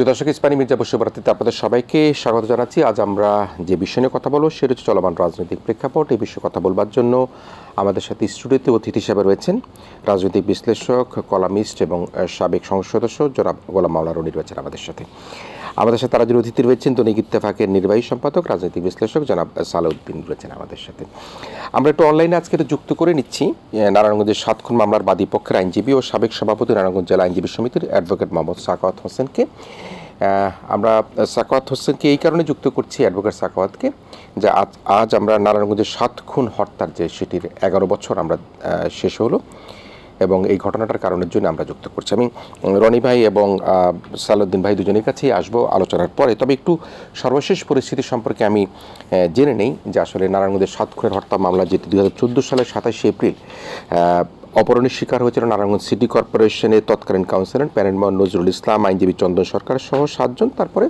প্রিয় দর্শক, ইস্পানি মির্জা বসুবারাতিতে আপনাদের সবাইকে স্বাগত জানাচ্ছি। আজ আমরা যে বিষয় নিয়ে কথা বলবো সেটা হচ্ছে চলমান রাজনৈতিক প্রেক্ষাপট। এই বিষয়ে কথা বলবার জন্য আমাদের সাথে স্টুডিওতে অতিথি হিসেবে রয়েছেন রাজনৈতিক বিশ্লেষক, কলামিস্ট এবং সাবেক সংসদ সদস্য জনাব গোলাম মাওলা রনি রয়েছেন আমাদের সাথে। আমাদের সাথে তারা যে অতিথি রয়েছেন দৈনিক ইত্তেফাকের নির্বাহী সম্পাদক, রাজনৈতিক বিশ্লেষক জনাব সালাউদ্দিন রয়েছেন আমাদের সাথে। আমরা একটু অনলাইনে আজকে যুক্ত করে নিচ্ছি নারায়ণগঞ্জের 7 খুন মামলার বাদী পক্ষের আইনজীবী ও সাবেক সভাপতি নারায়ণগঞ্জ জেলা আইনজীবী সমিতির অ্যাডভোকেট মোহাম্মদ সাখাওয়াত হোসেনকে। আমরা সাখাওয়াত হোসেনকে এই কারণে যুক্ত করছি, অ্যাডভোকেট সাখাওয়াতকে, যে আজ আমরা নারায়ণগঞ্জের 7 খুন হত্যার যে সেটির 11 বছর আমরা শেষ হলো এবং এই ঘটনাটার কারণের জন্য আমরা যুক্ত করছি। আমি রনি ভাই এবং সালাউদ্দিন ভাই দুজনের কাছেই আসবো আলোচনার পরে। তবে একটু সর্বশেষ পরিস্থিতি সম্পর্কে আমি জেনে নেই যে আসলে নারায়ণগঞ্জের 7 খুনের হত্যা মামলা যেটি 2014 সালের 27শে এপ্রিল অপহরণের শিকার হয়েছিল নারায়ণগঞ্জ সিটি কর্পোরেশনের তৎকালীন কাউন্সিলর প্যারেন্টমোহন নজরুল ইসলাম, আইনজীবী চন্দন সরকার সহ 7 জন। তারপরে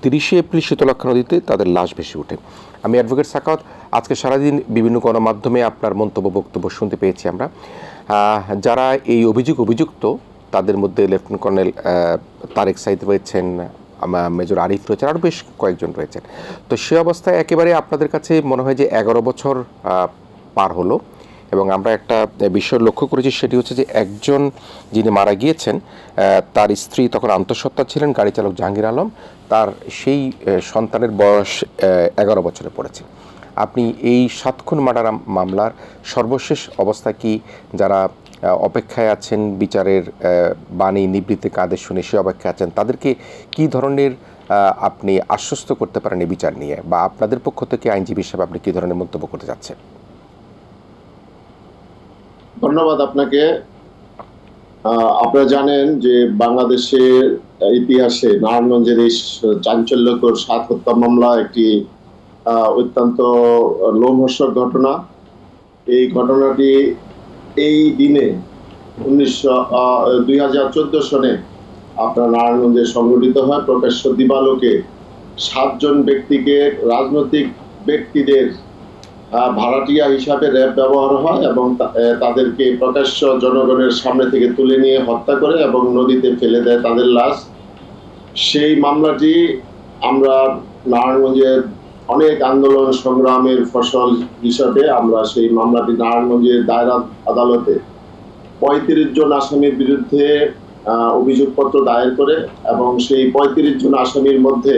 30শে এপ্রিল শীতলক্ষা নদীতে তাদের লাশ ভেসে ওঠে। আমি অ্যাডভোকেট সাখাওয়াত, আজকে সারাদিন বিভিন্ন গণমাধ্যমে আপনার মন্তব্য বক্তব্য শুনতে পেয়েছি আমরা। যারা এই অভিযুক্ত তাদের মধ্যে লেফটেন্যান্ট কর্নেল তারেক সাইদ রয়েছেন, মেজর আরিফ রয়েছেন, আরও বেশ কয়েকজন রয়েছেন। তো সে অবস্থায় একেবারে আপনাদের কাছে মনে হয় যে 11 বছর পার হলো এবং আমরা একটা বিষয় লক্ষ্য করেছি, সেটি হচ্ছে যে একজন যিনি মারা গিয়েছেন তার স্ত্রী তখন আন্তঃসত্ত্বা ছিলেন, গাড়ি চালক জাহাঙ্গীর আলম, তার সেই সন্তানের বয়স 11 বছরে পড়েছে। আপনি এই 7 খুন মার্ডার মামলার সর্বশেষ অবস্থা কি, যারা অপেক্ষায় আছেন বিচারের বাণী নিবৃত্তির আদেশ শুনে সে অপেক্ষায় আছেন, তাদেরকে কি ধরনের আপনি আশ্বস্ত করতে পারেন এই বিচার নিয়ে, বা আপনাদের পক্ষ থেকে আইনজীবী হিসেবে আপনি কী ধরনের মন্তব্য করতে যাচ্ছেন? ধন্যবাদ আপনাকে। আপনারা জানেন যে বাংলাদেশের ইতিহাসে নারায়ণগঞ্জের এই চাঞ্চল্যকর 7 হত্যা মামলা একটি অত্যন্ত লোমহর্ষক ঘটনা। এই ঘটনাটি এই দিনে 2014 সনে আপনার নারায়ণগঞ্জে সংঘটিত হয়। প্রকাশ্য দিবালোকে 7 জন ব্যক্তিকে রাজনৈতিক ব্যক্তিদের ভাড়াটিয়া হিসাবে র্যাব ব্যবহার হয় এবং তাদেরকে প্রকাশ্য জনগণের সামনে থেকে তুলে নিয়ে হত্যা করে এবং নদীতে ফেলে দেয় তাদের লাশ। সেই মামলাটি আমরা নারায়ণগঞ্জের অনেক আন্দোলন সংগ্রামের ফসল হিসাবে আমরা সেই মামলাটি নারায়ণগঞ্জের দায়রা আদালতে 35 জন আসামির বিরুদ্ধে অভিযোগপত্র দায়ের করে এবং সেই 35 জন আসামির মধ্যে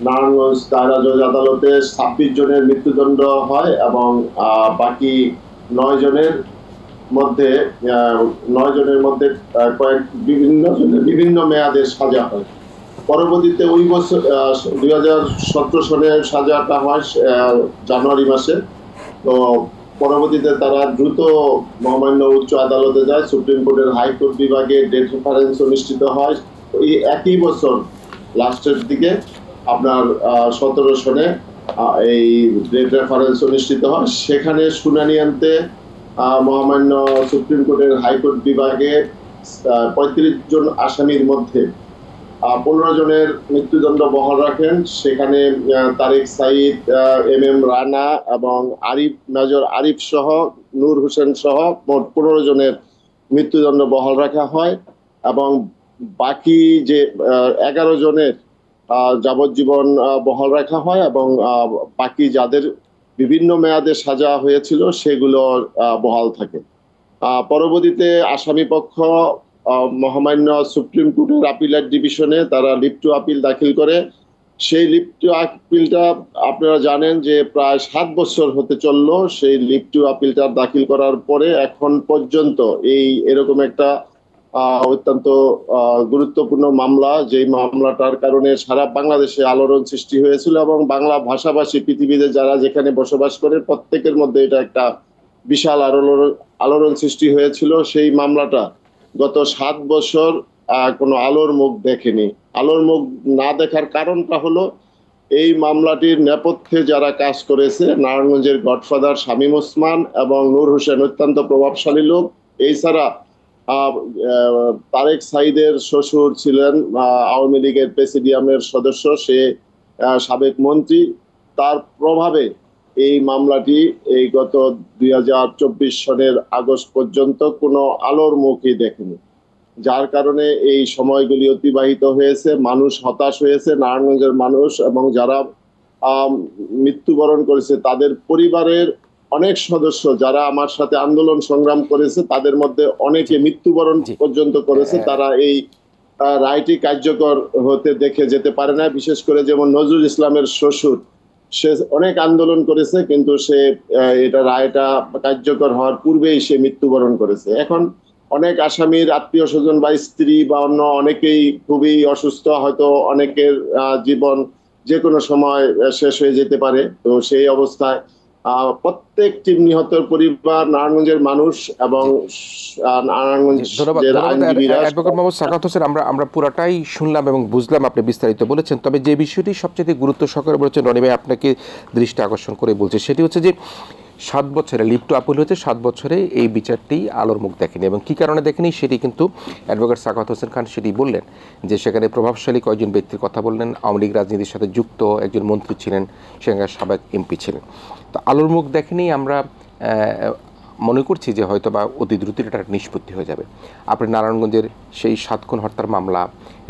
নারায়ণগঞ্জ দায়রা জজ আদালতে 26 জনের মৃত্যুদণ্ড হয় এবং বাকি 9 জনের মধ্যে বিভিন্ন মেয়াদের সাজা হয়। পরবর্তীতে ওই বছর 2017 সনের সাজাটা হয় জানুয়ারি মাসে। তো পরবর্তীতে তারা দ্রুত মহামান্য উচ্চ আদালতে যায়, সুপ্রিম কোর্টের হাইকোর্ট বিভাগে ডেট রেফারেন্স অনুষ্ঠিত হয়। এই একই বছর লাস্টের দিকে আপনার 17 সনে এই ডেট রেফারেন্স অনুষ্ঠিত হয়। সেখানে শুনানি আনতে মহামান্য সুপ্রিম কোর্টের হাইকোর্ট বিভাগে 35 জন আসামির মধ্যে 15 জনের মৃত্যুদণ্ড বহাল রাখেন। সেখানে তারেক সাইদ, MM রানা এবং মেজর আরিফ সহ নূর হোসেন সহ মোট 15 জনের মৃত্যুদণ্ড বহাল রাখা হয় এবং বাকি যে 11 জনের যাবজ্জীবন বহাল রাখা হয় এবং বাকি যাদের বিভিন্ন মেয়াদে সাজা হয়েছিল সেগুলো বহাল থাকে। পরবর্তীতে আসামি পক্ষ মহামান্য সুপ্রিম কোর্টের আপিলেট ডিভিশনে তারা লিভ টু আপিল দাখিল করে। সেই লিভ টু আপিলটা আপনারা জানেন যে প্রায় 7 বছর হতে চললো সেই লিভ টু আপিলটা দাখিল করার পরে এখন পর্যন্ত এরকম একটা অত্যন্ত গুরুত্বপূর্ণ মামলা, যেই মামলাটার কারণে সারা বাংলাদেশে আলোড়ন সৃষ্টি হয়েছিল এবং বাংলা ভাষাভাষী পৃথিবীতে যারা যেখানে বসবাস করে প্রত্যেকের মধ্যে এটা একটা বিশাল আলোড়ন সৃষ্টি হয়েছিল। সেই মামলাটা গত 7 বছর কোনো আলোর মুখ দেখেনি। আলোর মুখ না দেখার কারণটা হলো এই মামলাটির নেপথ্যে যারা কাজ করেছে, নারায়ণগঞ্জের গডফাদার শামীম ওসমান এবং নূর হোসেন অত্যন্ত প্রভাবশালী লোক। এছাড়া তারেক সাইদের শ্বশুর ছিলেন আওয়ামী লীগের প্রেসিডিয়ামের সদস্য, সে সাবেক মন্ত্রী। তার প্রভাবে এই মামলাটি এই গত 2024 সনের আগস্ট পর্যন্ত কোনো আলোর মুখই দেখেনি। যার কারণে এই সময়গুলি অতিবাহিত হয়েছে। মানুষ হতাশ হয়েছে, নারায়ণগঞ্জের মানুষ, এবং যারা মৃত্যুবরণ করেছে তাদের পরিবারের অনেক সদস্য যারা আমার সাথে আন্দোলন সংগ্রাম করেছে তাদের মধ্যে অনেকে মৃত্যুবরণ পর্যন্ত করেছে। তারা এই রায়টি কার্যকর হতে দেখে যেতে পারে না। বিশেষ করে যেমন নজরুল ইসলামের শ্বশুর, সে অনেক আন্দোলন করেছে, কিন্তু সে এটা রায়টা কার্যকর হওয়ার পূর্বেই সে মৃত্যুবরণ করেছে। এখন অনেক আসামির আত্মীয় স্বজন বা স্ত্রী বা অন্য অনেকেই খুবই অসুস্থ, হয়তো অনেকের জীবন যে কোনো সময় শেষ হয়ে যেতে পারে। তো সেই অবস্থায় প্রত্যেকটি নিহতের পরিবার, নারায়ণগঞ্জের মানুষ এবং নারায়ণগঞ্জের আইনজীবীরা। অ্যাডভোকেট মোহাম্মদ সাখাওয়াত হোসেন, আমরা পুরাটাই শুনলাম এবং বুঝলাম, আপনি বিস্তারিত বলেছেন। তবে যে বিষয়টি সবচেয়ে গুরুত্ব সহকারে বলেছেন রনি ভাই, আপনাকে দৃষ্টি আকর্ষণ করে বলছে, সেটি হচ্ছে যে 7 বছরে লিভ টু আপিল হয়েছে, 7 বছরে এই বিচারটি আলোর মুখ দেখেনি। এবং কী কারণে দেখেনি সেটি কিন্তু অ্যাডভোকেট সাখাওয়াত হোসেন খান সেটি বললেন, যে সেখানে প্রভাবশালী কয়েকজন ব্যক্তির কথা বললেন। আওয়ামী লীগ রাজনীতির সাথে যুক্ত একজন মন্ত্রী ছিলেন, সেখানকার সাবেক এমপি ছিলেন। তো আলোর মুখ দেখেনি আমরা মনে করছি যে হয়তো বা অতি দ্রুত এটা নিষ্পত্তি হয়ে যাবে। আপনি নারায়ণগঞ্জের সেই 7 খুন হত্যার মামলা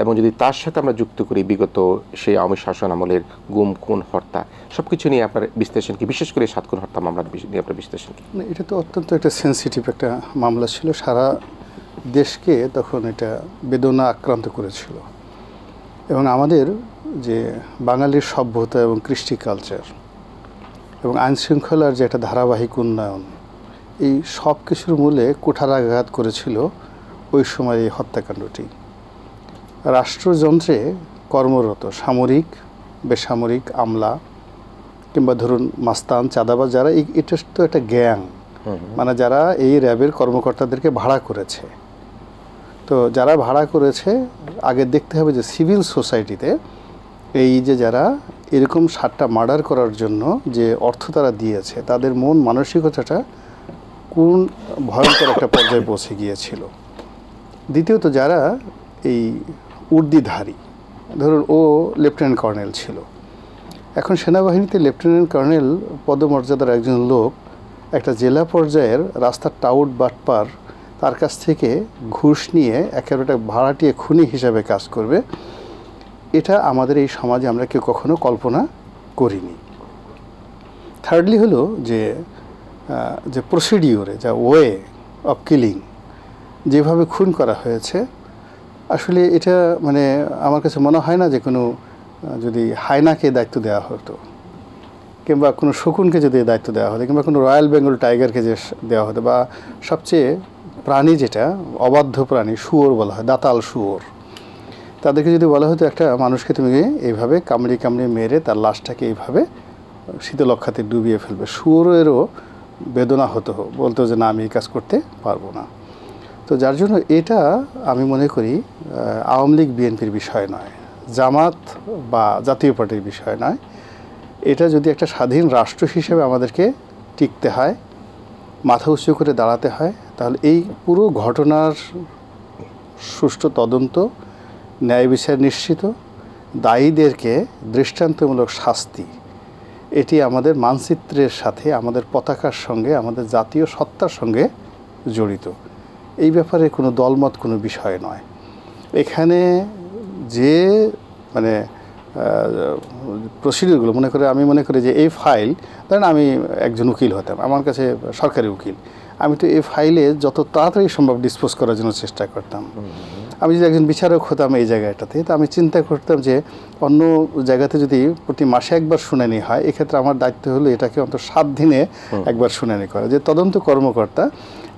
এবং যদি তার সাথে আমরা যুক্ত করি বিগত সেই আওয়ামী শাসন আমলের গুম খুন হত্যা, সব কিছু নিয়ে আপনার বিশ্লেষণ কি? বিশেষ করে 7 খুন হত্যা মামলার নিয়ে আপনার বিশ্লেষণ কি? এটা তো অত্যন্ত একটা সেন্সিটিভ একটা মামলা ছিল, সারা দেশকে তখন এটা বেদনা আক্রান্ত করেছিল। এবং আমাদের যে বাঙালির সভ্যতা এবং কৃষ্টি কালচার এবং আইনশৃঙ্খলার যে একটা ধারাবাহিক উন্নয়ন, এই সব কিছুর মূলে কুঠারাঘাত করেছিল ওই সময় এই হত্যাকাণ্ডটি। রাষ্ট্রযন্ত্রে কর্মরত সামরিক, বেসামরিক, আমলা কিংবা ধরুন মাস্তান, চাঁদাবাজ, যারা এটা তো একটা গ্যাং, মানে যারা এই র্যাবের কর্মকর্তাদেরকে ভাড়া করেছে। তো যারা ভাড়া করেছে, আগে দেখতে হবে যে সিভিল সোসাইটিতে এই যে যারা এরকম 7টা মার্ডার করার জন্য যে অর্থ তারা দিয়েছে, তাদের মন মানসিকতাটা কোন ভয়ঙ্কর একটা পর্যায়ে পৌঁছে গিয়েছিল। দ্বিতীয়ত যারা এই উর্দিধারী, ধরুন ও লেফটেন্যান্ট কর্নেল ছিল, এখন সেনাবাহিনীতে লেফটেন্যান্ট কর্নেল পদমর্যাদার একজন লোক একটা জেলা পর্যায়ের রাস্তার টাউট বাটপার, তার কাছ থেকে ঘুষ নিয়ে একেবারে ভাড়াটিয়ে খুনি হিসাবে কাজ করবে, এটা আমাদের এই সমাজে আমরা কেউ কখনো কল্পনা করিনি। থার্ডলি হলো যে প্রসিডিওরে যা ওয়ে অফ কিলিং, যেভাবে খুন করা হয়েছে, আসলে এটা মানে আমার কাছে মনে হয় না যে কোনো যদি হায়নাকে দায়িত্ব দেওয়া হতো, কিংবা কোনো শকুনকে যদি দায়িত্ব দেওয়া হতো, কিংবা কোনো রয়্যাল বেঙ্গল টাইগারকে যে দেওয়া হতো, বা সবচেয়ে প্রাণী যেটা অবাধ্য প্রাণী, শুয়োর বলা হয়, দাতাল শুয়োর, তাদেরকে যদি বলা হতো একটা মানুষকে তুমি এইভাবে কামড়িয়ে কামড়িয়ে মেরে তার লাশটাকে এইভাবে শীতলক্ষাতে ডুবিয়ে ফেলবে, শুয়োরেরও বেদনা হতো, বলতো যে না, আমি এই কাজ করতে পারবো না। তো যার জন্য এটা আমি মনে করি আওয়ামী লীগ বিএনপির বিষয় নয়, জামাত বা জাতীয় পার্টির বিষয় নয়। এটা যদি একটা স্বাধীন রাষ্ট্র হিসেবে আমাদেরকে টিকতে হয়, মাথা উঁচু করে দাঁড়াতে হয়, তাহলে এই পুরো ঘটনার সুষ্ঠু তদন্ত, ন্যায় বিচার নিশ্চিত, দায়ীদেরকে দৃষ্টান্তমূলক শাস্তি, এটি আমাদের মানচিত্রের সাথে, আমাদের পতাকার সঙ্গে, আমাদের জাতীয় সত্তার সঙ্গে জড়িত। এই ব্যাপারে কোনো দলমত কোনো বিষয় নয়। এখানে যে মানে প্রসিডিওরগুলো আমি মনে করি যে এই ফাইল, ধরেন আমি একজন উকিল হতাম, আমার কাছে সরকারি উকিল, আমি তো এই ফাইলে যত তাড়াতাড়ি সম্ভব ডিসপোজ করার জন্য চেষ্টা করতাম। আমি যদি একজন বিচারক হতাম এই জায়গাটাতে, তো আমি চিন্তা করতাম যে অন্য জায়গাতে যদি প্রতি মাসে একবার শুনানি হয়, এক্ষেত্রে আমার দায়িত্ব হলো এটাকে অন্তত 7 দিনে একবার শুনানি করা। যে তদন্ত কর্মকর্তা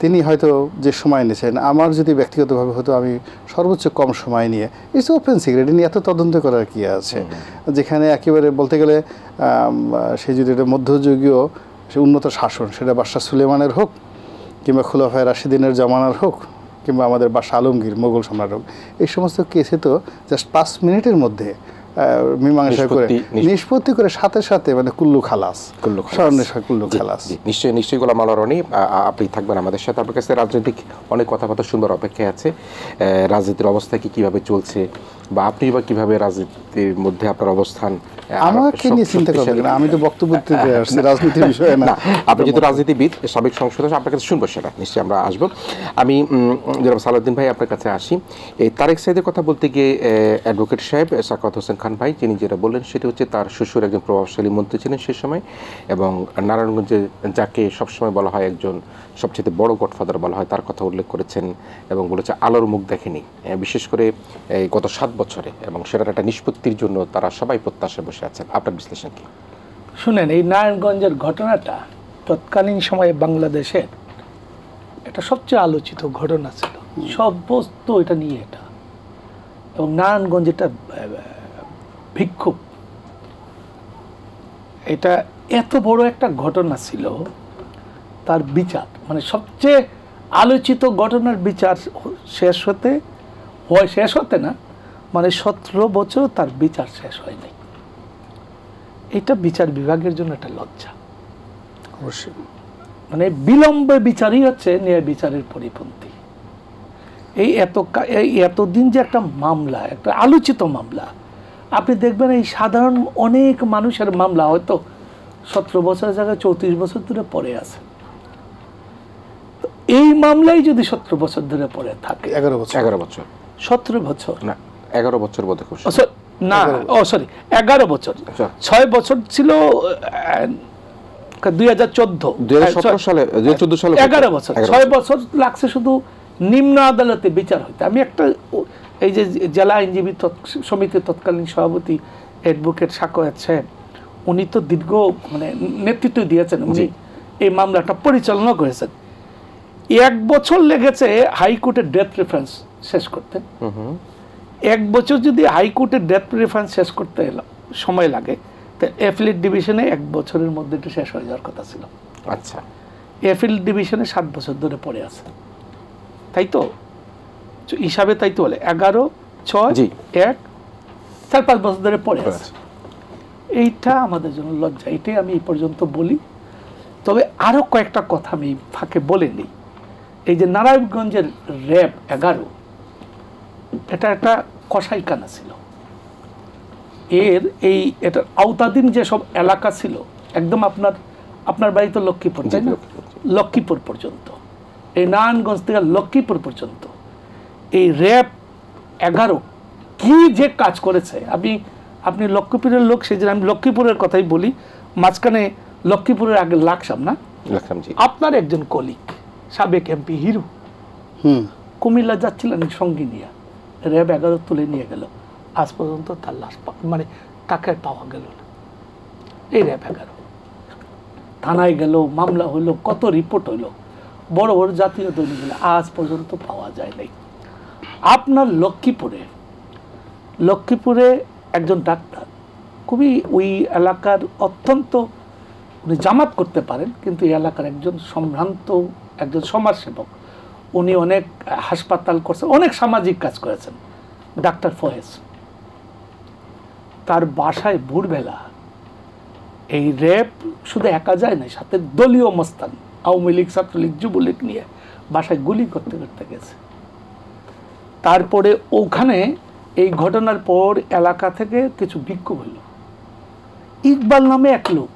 তিনি হয়তো যে সময় নিয়েছেন, আমার যদি ব্যক্তিগতভাবে হতো আমি সর্বোচ্চ কম সময় নিয়ে, ইটস ওপেন সিক্রেট, নিয়ে এত তদন্ত করার কী আছে, যেখানে একেবারে বলতে গেলে সে যদি এটা মধ্যযুগীয় সে উন্নত শাসন, সেটা বাদশাহ সুলেমানের হোক, কিংবা খুলাফায়ে রাশিদিনের জমানার হোক, কিংবা আমাদের বাদশাহ আলমগীর মোগল সম্রাট হোক, এই সমস্ত কেসে তো জাস্ট 5 মিনিটের মধ্যে মীমাংসা করে নিষ্পত্তি করে সাথে সাথে মানে কুল্লু খালাস। নিশ্চয়ই গোলাম আলা রনি, আপনি থাকবেন আমাদের সাথে। আপনার কাছে রাজনৈতিক অনেক কথাবার্তা সুন্দর অপেক্ষায় আছে। রাজনীতির অবস্থা কীভাবে চলছে, বা আপনি বা কিভাবে রাজনীতির মধ্যে আপনার অবস্থান? আমাকে নিয়ে চিন্তা করবেন না, আমি তো বক্তব্য দিতে আসছি, রাজনীতির বিষয়ে না। আপনি যেহেতু রাজনীতিবিদ, সাবেক সংসদ সদস্য, আপনার কাছে শুনবো, সেটা নিশ্চয়ই আমরা আসবো। আমি জনাব সালাউদ্দিন ভাই আপনার কাছে আসি। এই তারেক সাইদের কথা বলতে গিয়ে অ্যাডভোকেট সাহেব সাখাওয়াত হোসেন খান ভাই যিনি যেটা বললেন সেটা হচ্ছে তার শ্বশুর একজন প্রভাবশালী মন্ত্রী ছিলেন সে সময়, এবং নারায়ণগঞ্জে যাকে সবসময় বলা হয় একজন সবচেয়ে বড় গডফাদার বলা হয় তার কথা উল্লেখ করেছেন এবং বলেছে আলোর মুখ দেখেনি, বিশেষ করে এই গত 7 বছরে, এবং সেটার একটা নিষ্পত্তির জন্য তারা সবাই প্রত্যাশায় বসে আছেন। আপনার বিশ্লেষণ কি? শুনেন, এই নারায়ণগঞ্জের ঘটনাটা তৎকালীন সময়ে বাংলাদেশের এটা সবচেয়ে আলোচিত ঘটনা ছিল, সব বস্তু এটা নিয়ে এটা, এবং নারায়ণগঞ্জ এটা বিক্ষোভ, এটা এত বড় একটা ঘটনা ছিল, তার বিচার মানে সবচেয়ে আলোচিত ঘটনার বিচার শেষ হতে না, মানে 17 বছর তার বিচার শেষ হয়নি। এটা বিচার বিভাগের জন্য একটা লজ্জা। অবশ্যই মানে বিলম্বে বিচারই হচ্ছে ন্যায় বিচারের পরিপন্থী। এই এতদিন যে একটা মামলা, একটা আলোচিত মামলা, আপনি দেখবেন এই সাধারণ অনেক মানুষের মামলা হয়তো 17 বছরের জায়গায় 34 বছর ধরে পড়ে আছে। এই মামলাই যদি 17 বছর ধরে পড়ে থাকে, 11 বছর 17 বছর না 11 বছর বোধ হয়, না, 11 বছর, 6 বছর ছিল 2014 সালে, 2014 সালে 11 বছর, 6 বছর লাগছে শুধু নিম্ন আদালতে বিচার হইতে। আমি একটা, এই যে জেলা আইনজীবী সমিতির তৎকালীন সভাপতি অ্যাডভোকেট সাখাওয়াত সাহেব, উনি তো দীর্ঘ মানে নেতৃত্ব দিয়েছেন, উনি এই মামলাটা পরিচালনা করেছেন। 1 বছর লেগেছে হাইকোর্টের ডেথ প্রেফারেন্স শেষ করতে। 1 বছর যদি হাইকোর্টের ডেথ প্রেফারেন্স শেষ করতে সময় লাগে, তো অ্যাপিলেট ডিভিশনে 1 বছরের মধ্যে এটা শেষ হয়ে যাওয়ার কথা ছিল। আচ্ছা, অ্যাপিলেট ডিভিশনে 7 বছর ধরে পড়ে আছে, তাই তো হিসাবে, তাই তো বলে 11, 6, 1, 4-5 বছর ধরে পড়ে আছে। এইটা আমাদের জন্য লজ্জা, এটাই আমি এই পর্যন্ত বলি। তবে আরো কয়েকটা কথা আমি ফাঁকে বলে নিই। এই যে নারায়ণগঞ্জের র্যাব 11, এটা একটা কসাইখানা ছিল। এটার আওতাধীন যেসব এলাকা ছিল, একদম আপনার বাড়ি তো লক্ষ্মীপুর, তাই না? লক্ষ্মীপুর পর্যন্ত, এই নারায়ণগঞ্জ থেকে লক্ষ্মীপুর পর্যন্ত এই র্যাব 11 কি যে কাজ করেছে। আপনি লক্ষ্মীপুরের লোক, সেই জন্য আমি লক্ষ্মীপুরের কথাই বলি। মাঝখানে লক্ষ্মীপুরের আগে লাকসাম, না? আপনার একজন কলিগ সাবেক এমপি হিরু কুমিল্লা যাচ্ছিলেন সঙ্গী নিয়ে, র্যাব 11 তুলে নিয়ে গেল। আজ পর্যন্ত তার লাশ মানে তাকে পাওয়া গেল না। এই র্যাব 11 থানায় গেল, মামলা হইলো, কত রিপোর্ট হইলো, বড় বড় জাতীয় দৈনিকগুলো, আজ পর্যন্ত পাওয়া যায় নাই। আপনার লক্ষ্মীপুরে একজন ডাক্তার, খুবই ওই এলাকার অত্যন্ত, উনি জামাত করতে পারেন, কিন্তু এই এলাকার একজন সম্ভ্রান্ত একজন সমাজসেবক, উনি অনেক হাসপাতাল করছেন, অনেক সামাজিক কাজ করেছেন, ডাক্তার ফয়েজ। তার বাসায় ভোরবেলা এই র্যাব শুধু একা যায় না, সাথে দলীয় মস্তান, আওয়ামী লীগ, ছাত্রলীগ, যুবলীগ নিয়ে বাসায় গুলি করতে করতে গেছে। তারপরে ওখানে এই ঘটনার পর এলাকা থেকে কিছু বিক্ষোভ হইল। ইকবাল নামে এক লোক,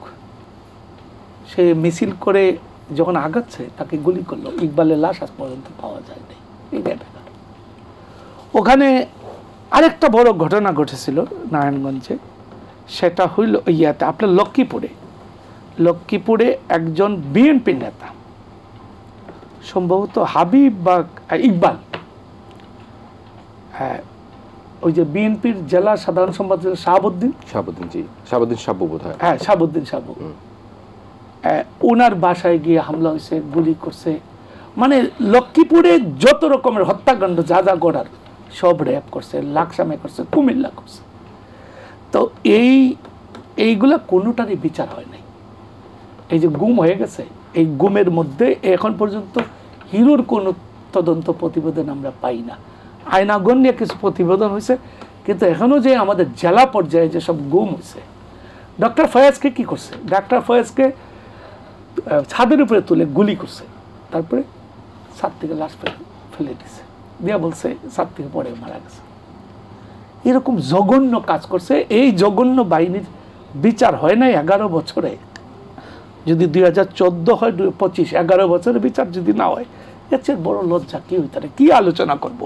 সে মিছিল করে যখন আগাচ্ছে তাকে গুলি করলো। ইকবালের লাশ আজ পর্যন্ত পাওয়া যায় নাই। এই ব্যাপার। ওখানে আরেকটা বড় ঘটনা ঘটেছিল নারায়ণগঞ্জে, সেটা হইল ইয়াতে আপনার লক্ষ্মীপুরে একজন বিএনপি নেতা, সম্ভবত হাবিব বা ইকবাল, হ্যাঁ, ওই যে বিএনপির জেলা সাধারণ সম্পাদক শাহাবুদ্দিন সাবু বোধ হয়, হ্যাঁ শাহাবুদ্দিন সাবু, ওনার বাসায় গিয়ে হামলা হয়েছে, গুলি করছে। মানে লক্ষ্মীপুরে যত রকমের হত্যাকাণ্ড যা যা গড়ার সব র্যাব করছে, লাকসামে করছে, কুমিল্লা করছে। তো এইগুলা কোনোটারই বিচার হয় নাই। এই যে গুম হয়ে গেছে, এই গুমের মধ্যে এখন পর্যন্ত হিরোর কোনো তদন্ত প্রতিবেদন আমরা পাই না। আয়নাগণ নিয়ে কিছু প্রতিবেদন হয়েছে, কিন্তু এখনও যে আমাদের জেলা পর্যায়ে যে সব গুম হয়েছে। ডক্টর ফয়াজকে কি করছে? ডক্টর ফয়াজকে ছাদের উপরে তুলে গুলি করছে, তারপরে ছাদ থেকে লাশ ফেলে দিছে, দিয়া বলছে ছাদ থেকে পড়ে মারা গেছে। এরকম জঘন্য কাজ করছে। এই জঘন্য বাহিনীর বিচার হয় নাই 11 বছরে, যদি 2014 হয় 25 11 বছরের বিচার যদি না হয়, এর চেয়ে বড় লজ্জা কি হইতে পারে? কি আলোচনা করব?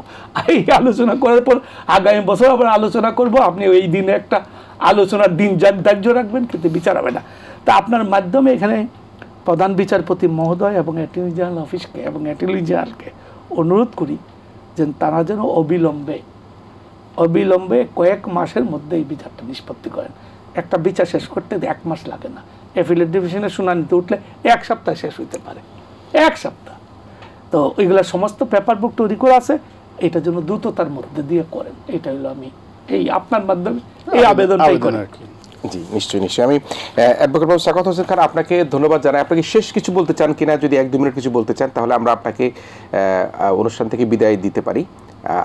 এই আলোচনা করার পর আগামী বছর আবার আলোচনা করব। আপনি ওই দিনে একটা আলোচনার দিন ধার্য রাখবেন, কিন্তু বিচার হবে না। তা আপনার মাধ্যমে এখানে প্রধান বিচারপতি মহোদয় এবং অ্যাটর্নি জেনারেল অফিসকে এবং অ্যাটর্নি জেনারেলকে অনুরোধ করি যে তারা যেন অবিলম্বে কয়েক মাসের মধ্যে এই বিচারটা নিষ্পত্তি করেন। একটা বিচার শেষ করতে 1 মাস লাগে না। অ্যাপিলেট ডিভিশনের শুনানিতে উঠলে 1 সপ্তাহ শেষ হইতে পারে, 1 সপ্তাহ। তো ওইগুলা সমস্ত পেপার বুক তৈরি করে আছে, এটার জন্য দ্রুততার মধ্যে দিয়ে করেন। এটা হলো আমি এই আপনার মাধ্যমে এই আবেদনটাই করি। জি, নিশ্চয়ই। আমি অ্যাডভোকেট বাবু সাখাওয়াত হোসেন খান, আপনাকে ধন্যবাদ জানাই। আপনাকে শেষ কিছু বলতে চান কিনা? যদি 1-2 মিনিট কিছু বলতে চান তাহলে আমরা আপনাকে অনুষ্ঠান থেকে বিদায় দিতে পারি।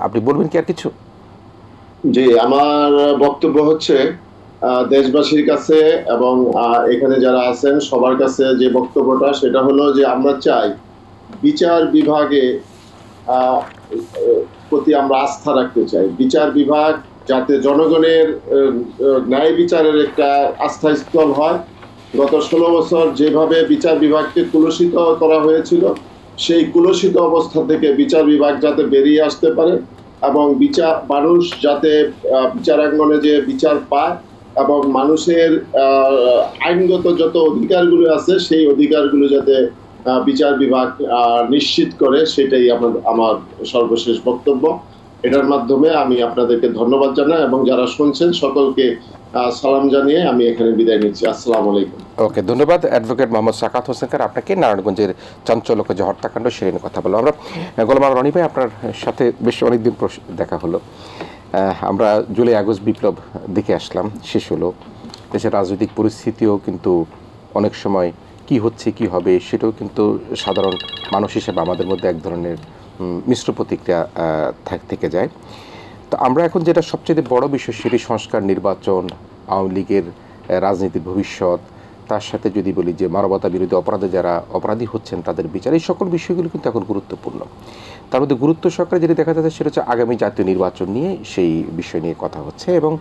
আপনি বলবেন কি আর কিছু? জি, আমার বক্তব্য হচ্ছে দেশবাসীর কাছে এবং এখানে যারা আছেন সবার কাছে যে বক্তব্যটা, সেটা হলো যে আমরা চাই বিচার বিভাগে প্রতি আমরা আস্থা রাখতে চাই। বিচার বিভাগ যাতে জনগণের ন্যায় বিচারের একটা আস্থাস্থল হয়। গত 16 বছর যেভাবে বিচার বিভাগকে কুলুষিত করা হয়েছিল, সেই কুলুষিত অবস্থা থেকে বিচার বিভাগ যাতে বেরিয়ে আসতে পারে এবং মানুষ যাতে বিচারাঙ্গনে যে বিচার পায় এবং মানুষের আইনগত যত অধিকারগুলো আছে সেই অধিকারগুলো যাতে বিচার বিভাগ নিশ্চিত করে, সেটাই আমার সর্বশেষ বক্তব্য। এটার মাধ্যমে আমি আপনাদেরকে ধন্যবাদ জানাই এবং যারা শুনছেন সকলকে সালাম জানিয়ে আমি এখানে বিদায় নিচ্ছি। আসসালামু আলাইকুম। ওকে, ধন্যবাদ অ্যাডভোকেট মোহাম্মদ সাখাওয়াত হোসেন খান। আপনাকে নারায়ণগঞ্জের চাঞ্চল্যকর যে হত্যাকাণ্ড সেটা নিয়ে কথা বললাম আমরা। গোলাম রনি ভাই, আপনার সাথে বেশ অনেকদিন দেখা হলো। আমরা জুলাই আগস্ট বিপ্লব দেখে আসলাম, শেষ হলো। দেশের রাজনৈতিক পরিস্থিতিও কিন্তু অনেক সময় কি হচ্ছে কি হবে সেটাও কিন্তু সাধারণ মানুষ হিসেবে আমাদের মধ্যে এক ধরনের মিশ্র প্রতিক্রিয়া থেকে যায়। তো আমরা এখন যেটা সবচেয়ে বড় বিষয়, সেটি সংস্কার, নির্বাচন, আওয়ামী লীগের রাজনীতির ভবিষ্যৎ, তার সাথে যদি বলি যে মানবতা বিরোধী অপরাধে যারা অপরাধী হচ্ছেন তাদের বিচার, এই সকল বিষয়গুলো কিন্তু এখন গুরুত্বপূর্ণ। তার মধ্যে গুরুত্ব সহকারে যেটি দেখা যাচ্ছে সেটা হচ্ছে আগামী জাতীয় নির্বাচন নিয়ে, সেই বিষয় নিয়ে কথা হচ্ছে। এবং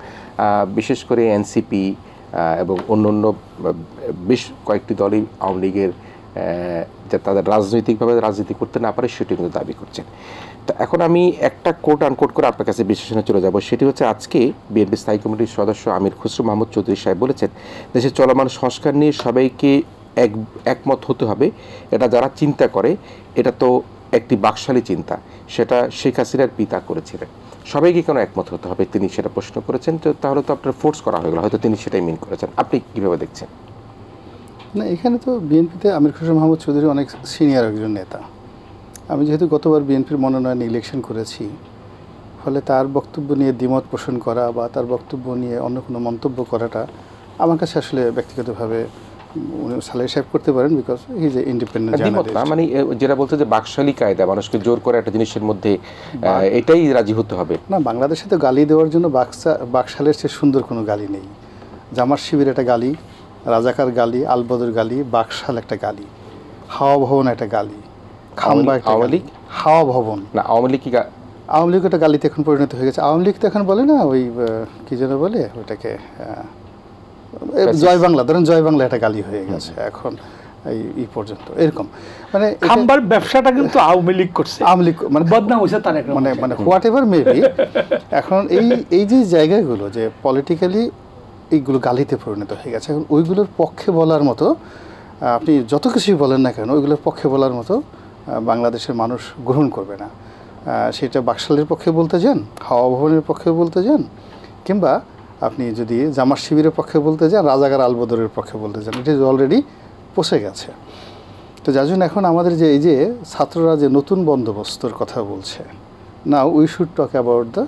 বিশেষ করে এনসিপি এবং অন্য বেশ কয়েকটি দলই আওয়ামী লীগের যে তাদের রাজনৈতিকভাবে রাজনীতি করতে না পারে সেটি কিন্তু দাবি করছেন। তো এখন আমি একটা কোট আনকোট করে আপনার কাছে বিশ্লেষণে চলে যাব। সেটি হচ্ছে আজকে বিএনপি স্থায়ী কমিটির সদস্য আমির খসরু মাহমুদ চৌধুরী সাহেব বলেছেন, দেশের চলমান সংস্কার নিয়ে সবাইকে একমত হতে হবে। এটা যারা চিন্তা করে এটা তো একটি বাকশালী চিন্তা, সেটা শেখ হাসিনার পিতা করেছিলেন। সবাইকে কেন একমত হতে হবে তিনি সেটা প্রশ্ন করেছেন। তো তাহলে তো আপনার ফোর্স করা হয়ে গেল, হয়তো তিনি সেটাই মিন করেছেন। আপনি কীভাবে দেখছেন? না, এখানে তো বিএনপিতে আমির খসরু মাহমুদ চৌধুরী অনেক সিনিয়র একজন নেতা। আমি যেহেতু গতবার বিএনপির মনোনয়ন ইলেকশন করেছি, ফলে তার বক্তব্য নিয়ে দ্বিমত পোষণ করা বা তার বক্তব্য নিয়ে অন্য কোনো মন্তব্য করাটা আমার কাছে আসলে ব্যক্তিগতভাবে উনি সালেহ সাহেব করতে পারেন, because he is a independent journalist. মানে যেটা বলতে যে বাকশালী কায়দা, মানুষকে জোর করে একটা জিনিসের মধ্যে এটাই রাজি হতে হবে না, বাংলাদেশে তো গালি দেওয়ার জন্য বাকশালের চেয়ে সুন্দর কোনো গালি নেই। জামাত শিবির একটা গালি, রাজাকার গালি, আলবদর গালি, বাকশাল একটা গালি, হাওয়া ভবন একটা গালি, খাম্বা একটা গালি। হাওয়া ভবন না, আওয়ামী লীগ কি আওয়ামী লীগ একটা গালিতে এখন পরিণত হয়ে গেছে। আওয়ামী লীগ তো এখন বলে না ওই কি যেন বলে ওইটাকে জয় বাংলা, ধরেন জয় বাংলা একটা গালি হয়ে গেছে এখন এই পর্যন্ত। এরকম মানে খাম্বার ব্যবসাটা কিন্তু আওয়ামী লীগ করছে, আওয়ামী লীগ মানে বদনাম হয়েছে তার মানে হোয়াট এভার মেবি। এখন এই যে জায়গাগুলো যে পলিটিক্যালি এইগুলো গালিতে পরিণত হয়ে গেছে, এখন ওইগুলোর পক্ষে বলার মতো আপনি যত কিছুই বলেন না কেন, ওইগুলোর পক্ষে বলার মতো বাংলাদেশের মানুষ গ্রহণ করবে না। সেটা বাকশালের পক্ষে বলতে যান, হাওয়া ভবনের পক্ষে বলতে যান, কিংবা আপনি যদি জামাত শিবিরের পক্ষে বলতে যান, রাজাকার আলবদরের পক্ষে বলতে যান, এটা অলরেডি পৌঁছে গেছে। তো যার জন্য এখন আমাদের যে এই যে ছাত্ররা যে নতুন বন্দোবস্তর কথা বলছে, না we should talk about the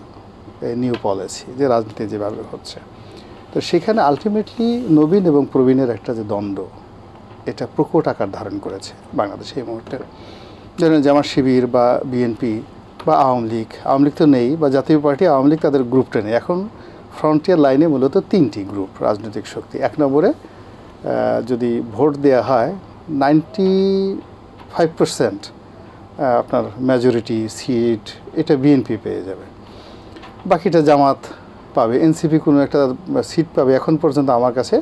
new policy, যে রাজনীতি যেভাবে হচ্ছে। তো সেখানে আলটিমেটলি নবীন এবং প্রবীণের একটা যে দ্বন্দ্ব, এটা প্রকট আকার ধারণ করেছে বাংলাদেশে এই মুহূর্তে। যেমন জামাত শিবির বা বিএনপি বা আওয়ামী লীগ তো নেই, বা জাতীয় পার্টি আওয়ামী লীগ তাদের গ্রুপটা নেই। এখন ফ্রন্টিয়ার লাইনে মূলত 3টি গ্রুপ রাজনৈতিক শক্তি। 1 নম্বরে যদি ভোট দেওয়া হয় 95% আপনার মেজরিটি সিট এটা বিএনপি পেয়ে যাবে, বাকিটা জামাত পাবে, এনসিপি কোনো একটা সিট পাবে এখন পর্যন্ত আমার কাছে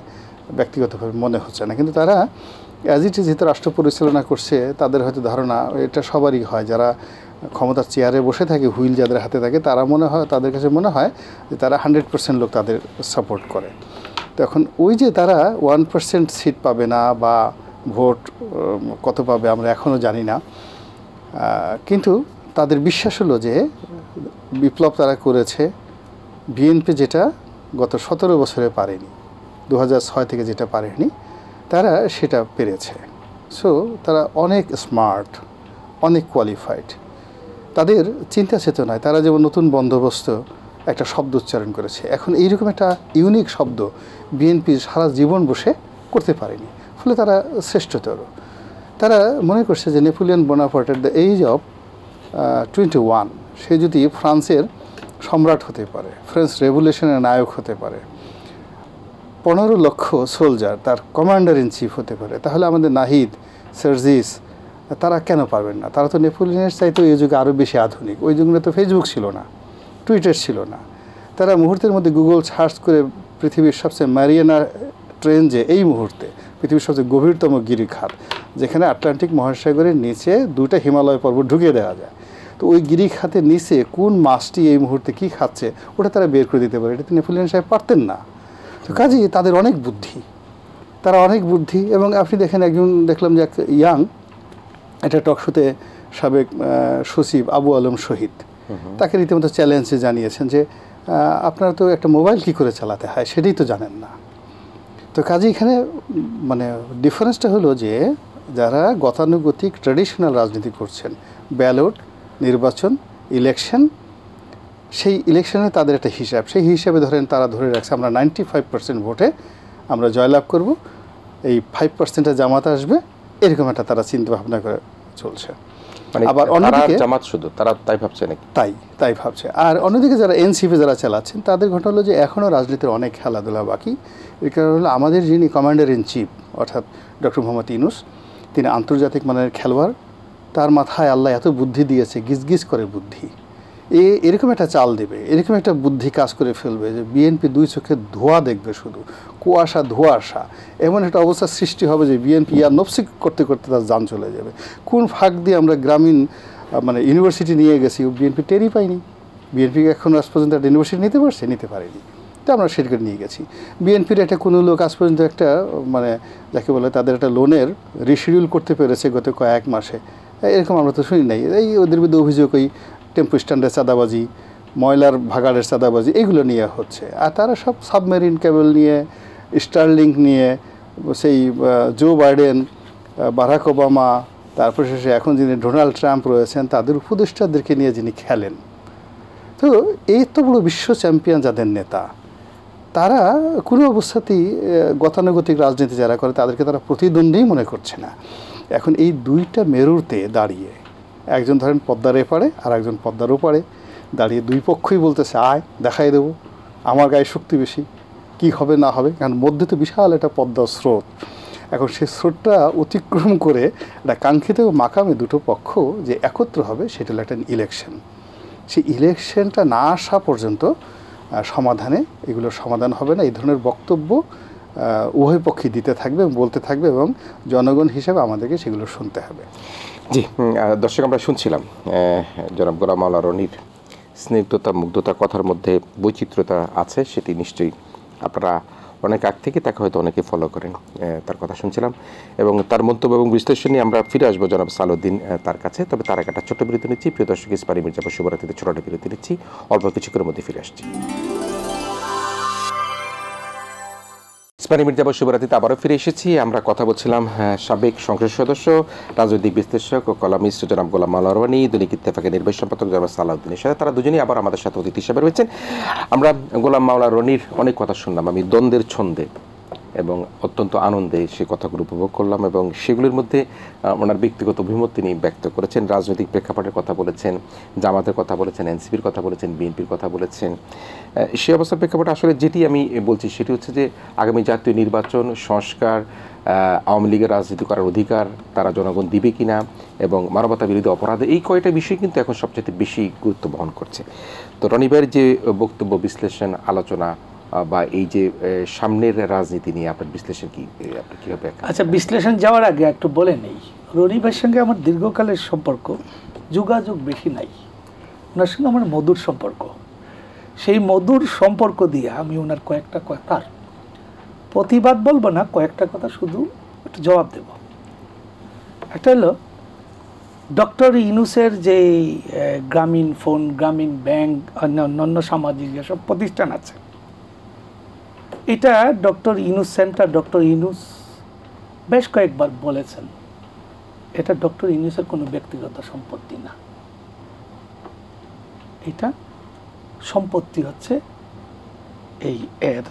ব্যক্তিগতভাবে মনে হচ্ছে না। কিন্তু তারা অ্যাজ ইট ইজ যেহেতু রাষ্ট্র পরিচালনা করছে, তাদের হয়তো ধারণা, এটা সবারই হয়, যারা ক্ষমতার চেয়ারে বসে থাকে, হুইল যাদের হাতে থাকে, তারা মনে হয়, তাদের কাছে মনে হয় যে তারা 100% লোক তাদের সাপোর্ট করে। তো এখন ওই যে তারা 1% সিট পাবে না বা ভোট কত পাবে আমরা এখনও জানি না, কিন্তু তাদের বিশ্বাস হলো যে বিপ্লব তারা করেছে, বিএনপি যেটা গত 17 বছরে পারেনি, 2006 থেকে যেটা পারেনি, তারা সেটা পেরেছে। সো তারা অনেক স্মার্ট, অনেক কোয়ালিফাইড, তাদের চিন্তা চেতনায় তারা যেমন নতুন বন্দোবস্ত একটা শব্দ উচ্চারণ করেছে, এখন এইরকম একটা ইউনিক শব্দ বিএনপি সারা জীবন বসে করতে পারেনি, ফলে তারা শ্রেষ্ঠতর। তারা মনে করছে যে Napoleon Bonaparte at the age of 21 সে যদি ফ্রান্সের সম্রাট হতে পারে, ফ্রেঞ্চ রেভলিউশনের নায়ক হতে পারে, 15 লক্ষ সোলজার তার কমান্ডার ইন চিফ হতে পারে, তাহলে আমাদের নাহিদ, সার্জিস তারা কেন পারবেন না? তারা তো নেপোলিয়নের চাইতে এই যুগে আরও বেশি আধুনিক। ওই যুগে তো ফেসবুক ছিল না, টুইটার ছিল না, তারা মুহূর্তের মধ্যে গুগল সার্চ করে পৃথিবীর সবচেয়ে মারিয়ানা ট্রেঞ্জে, এই মুহূর্তে পৃথিবীর সবচেয়ে গভীরতম গিরিখাত, যেখানে আটলান্টিক মহাসাগরের নিচে 2টা হিমালয় পর্বত ঢুকিয়ে দেওয়া যায়, তো ওই গিরিখাতের নিচে কোন মাছটি এই মুহূর্তে কী খাচ্ছে ওটা তারা বের করে দিতে পারে। এটা তো নেপোলিয়ন সাহেব পারতেন না। তো কাজেই তাদের অনেক বুদ্ধি, তারা অনেক বুদ্ধি। এবং আপনি দেখেন, একজন দেখলাম যে ইয়াং একটা টকশোতে সাবেক সচিব আবু আলম শহীদ, তাকে রীতিমতো চ্যালেঞ্জে জানিয়েছেন যে আপনারা তো একটা মোবাইল কী করে চালাতে হয় সেটাই তো জানেন না। তো কাজে এখানে মানে ডিফারেন্সটা হলো যে যারা গতানুগতিক ট্র্যাডিশনাল রাজনীতি করছেন, ব্যালট, নির্বাচন, ইলেকশন, সেই ইলেকশনে তাদের একটা হিসাব, সেই হিসাবে ধরেন তারা ধরে রাখছে আমরা 95% ভোটে আমরা জয়লাভ করব, এই 5% জামাত আসবে, এরকম একটা তারা চিন্তা ভাবনা করে চলছে। মানে আবার অন্যদিকে জামাত শুধু তারা তাই ভাবছে নাকি? তাই ভাবছে। আর অন্যদিকে যারা এনসিপি যারা চালাচ্ছেন, তাদের ঘটনা হলো যে এখনও রাজনীতির অনেক খেলাধুলা বাকি। এর কারণ হলো আমাদের যিনি কমান্ডার ইন চিফ অর্থাৎ ডক্টর মোহাম্মদ ইউনূস, তিনি আন্তর্জাতিক মানের খেলোয়াড়, তার মাথায় আল্লাহ এত বুদ্ধি দিয়েছে, গিজগিজ করে বুদ্ধি, এরকম একটা চাল দেবে, এরকম একটা বুদ্ধি কাজ করে ফেলবে যে বিএনপি 2 চোখে ধোঁয়া দেখবে, শুধু কুয়াশা ধোঁয়াশা, এমন একটা অবস্থার সৃষ্টি হবে যে বিএনপি ইয়া নফসি করতে করতে তার যান চলে যাবে। কোন ফাঁক দিয়ে আমরা গ্রামীণ মানে ইউনিভার্সিটি নিয়ে গেছি, বিএনপি টেরই পাইনি। বিএনপি এখন আজ পর্যন্ত একটা ইউনিভার্সিটি নিতে পারেনি, তো আমরা সেটা নিয়ে গেছি। বিএনপির একটা কোনো লোক আজ পর্যন্ত একটা মানে যাকে বলে তাদের একটা লোনের রিশিডিউল করতে পেরেছে গত কয়েক মাসে, এরকম আমরা তো শুনি নাই। এই ওদের বিরুদ্ধে অভিযোগ ওই টেম্পো স্ট্যান্ডের চাঁদাবাজি, ময়লার ভাগাড়ের চাঁদাবাজি, এগুলো নিয়ে হচ্ছে। আর তারা সব সাবমেরিন কেবল নিয়ে, স্টারলিংক নিয়ে, সেই জো বাইডেন, বারাক ওবামা, তারপর শেষে এখন যিনি ডোনাল্ড ট্রাম্প রয়েছেন, তাদের উপদেষ্টাদেরকে নিয়ে যিনি খেলেন। তো এই তো বড় বিশ্ব চ্যাম্পিয়ন যাদের নেতা, তারা কোনো অবস্থাতেই গতানুগতিক রাজনীতি যারা করে তাদেরকে তারা প্রতিদ্বন্দ্বী মনে করছে না। এখন এই 2টা মেরুতে দাঁড়িয়ে, একজন ধরেন পদ্মার এপারে আর একজন পদ্মার ওপারে দাঁড়িয়ে, 2 পক্ষই বলতেছে আয় দেখাই দেবো, আমার গায়ে শক্তি বেশি, কি হবে না হবে, কারণ মধ্যে তো বিশাল একটা পদ্মার স্রোত। এখন সেই স্রোতটা অতিক্রম করে একটা কাঙ্ক্ষিত মাকামে 2টো পক্ষ যে একত্র হবে, সেটা হলো একটা ইলেকশন। সেই ইলেকশনটা না আসা পর্যন্ত সমাধানে এগুলোর সমাধান হবে না। এই ধরনের বক্তব্য উভয় পক্ষই দিতে থাকবে, বলতে থাকবে, এবং জনগণ হিসেবে আমাদেরকে সেগুলো শুনতে হবে। জি দর্শক, আমরা শুনছিলাম জনাব গোলাম মাওলা রনির স্নিগ্ধতা, মুগ্ধতা, কথার মধ্যে বৈচিত্র্যতা আছে, সেটি নিশ্চয়ই আপনারা অনেক আগ থেকে তাকে হয়তো অনেকে ফলো করেন, তার কথা শুনছিলাম। এবং তার মন্তব্য এবং বিশ্লেষণ নিয়ে আমরা ফিরে আসবো জনাব সালাউদ্দিন তার কাছে। তবে তার একটা ছোট্ট বিরতি নিচ্ছি। প্রিয় দর্শক, ইস্পারি মির্জাপুর শুভরাত্রিতে ছোট্ট বিরতি নিচ্ছি, অল্প কিছুক্ষণের মধ্যে ফিরে আসছি। ইস্পারি মির্জাপুর শুভরাত্রিতে আবারও ফিরে এসেছি। আমরা কথা বলছিলাম সাবেক সংসদ সদস্য, রাজনৈতিক বিশ্লেষক ও কলামিস্ট জনাব গোলাম মাওলা রনি, দৈনিক ইত্তেফাকের নির্বাহী সম্পাদক জনাব সালাউদ্দিনের সাথে। তারা দুজনেই আবার আমাদের সাথে অতিথি হিসেবে রয়েছেন। আমরা গোলাম মাওলা রনির অনেক কথা শুনলাম। আমি দ্বন্দ্বের ছন্দে এবং অত্যন্ত আনন্দে সে কথাগুলো উপভোগ করলাম এবং সেগুলোর মধ্যে ওনার ব্যক্তিগত অভিমত তিনি ব্যক্ত করেছেন, রাজনৈতিক প্রেক্ষাপটের কথা বলেছেন, জামাতের কথা বলেছেন, এনসিপির কথা বলেছেন, বিএনপির কথা বলেছেন। সে অবস্থার প্রেক্ষাপটে আসলে যেটি আমি বলছি সেটি হচ্ছে যে আগামী জাতীয় নির্বাচন, সংস্কার, আওয়ামী লীগের রাজনীতি করার অধিকার তারা জনগণ দিবে কিনা এবং মানবতা বিরোধী অপরাধ, এই কয়টা বিষয় কিন্তু এখন সবচেয়ে বেশি গুরুত্ব বহন করছে। তো রনি ভাইয়ের যে বক্তব্য, বিশ্লেষণ, আলোচনা বা এই যে সামনের রাজনীতি নিয়ে আপনার বিশ্লেষণ কি, আপনি কীভাবে? আচ্ছা, বিশ্লেষণ যাওয়ার আগে একটু বলে নেই, রনি ভাইয়ের সঙ্গে আমার দীর্ঘকালের সম্পর্ক, যোগাযোগ বেশি নাই, ওনার সঙ্গে আমার মধুর সম্পর্ক। সেই মধুর সম্পর্ক দিয়ে আমি ওনার কয়েকটা কথার প্রতিবাদ বলবো না, কয়েকটা কথা শুধু একটু জবাব দেব। একটা হলো ডক্টর ইউনূসের যে গ্রামীণ ফোন, গ্রামীণ ব্যাংক, অন্যান্য সামাজিক যেসব প্রতিষ্ঠান আছে, এটা doctor Yunus centre, doctor Yunus বেশ কয়েকবার বলেছেন এটা ডক্টর ইউনূসের কোনো ব্যক্তিগত সম্পত্তি না, এটা সম্পত্তি হচ্ছে এই এর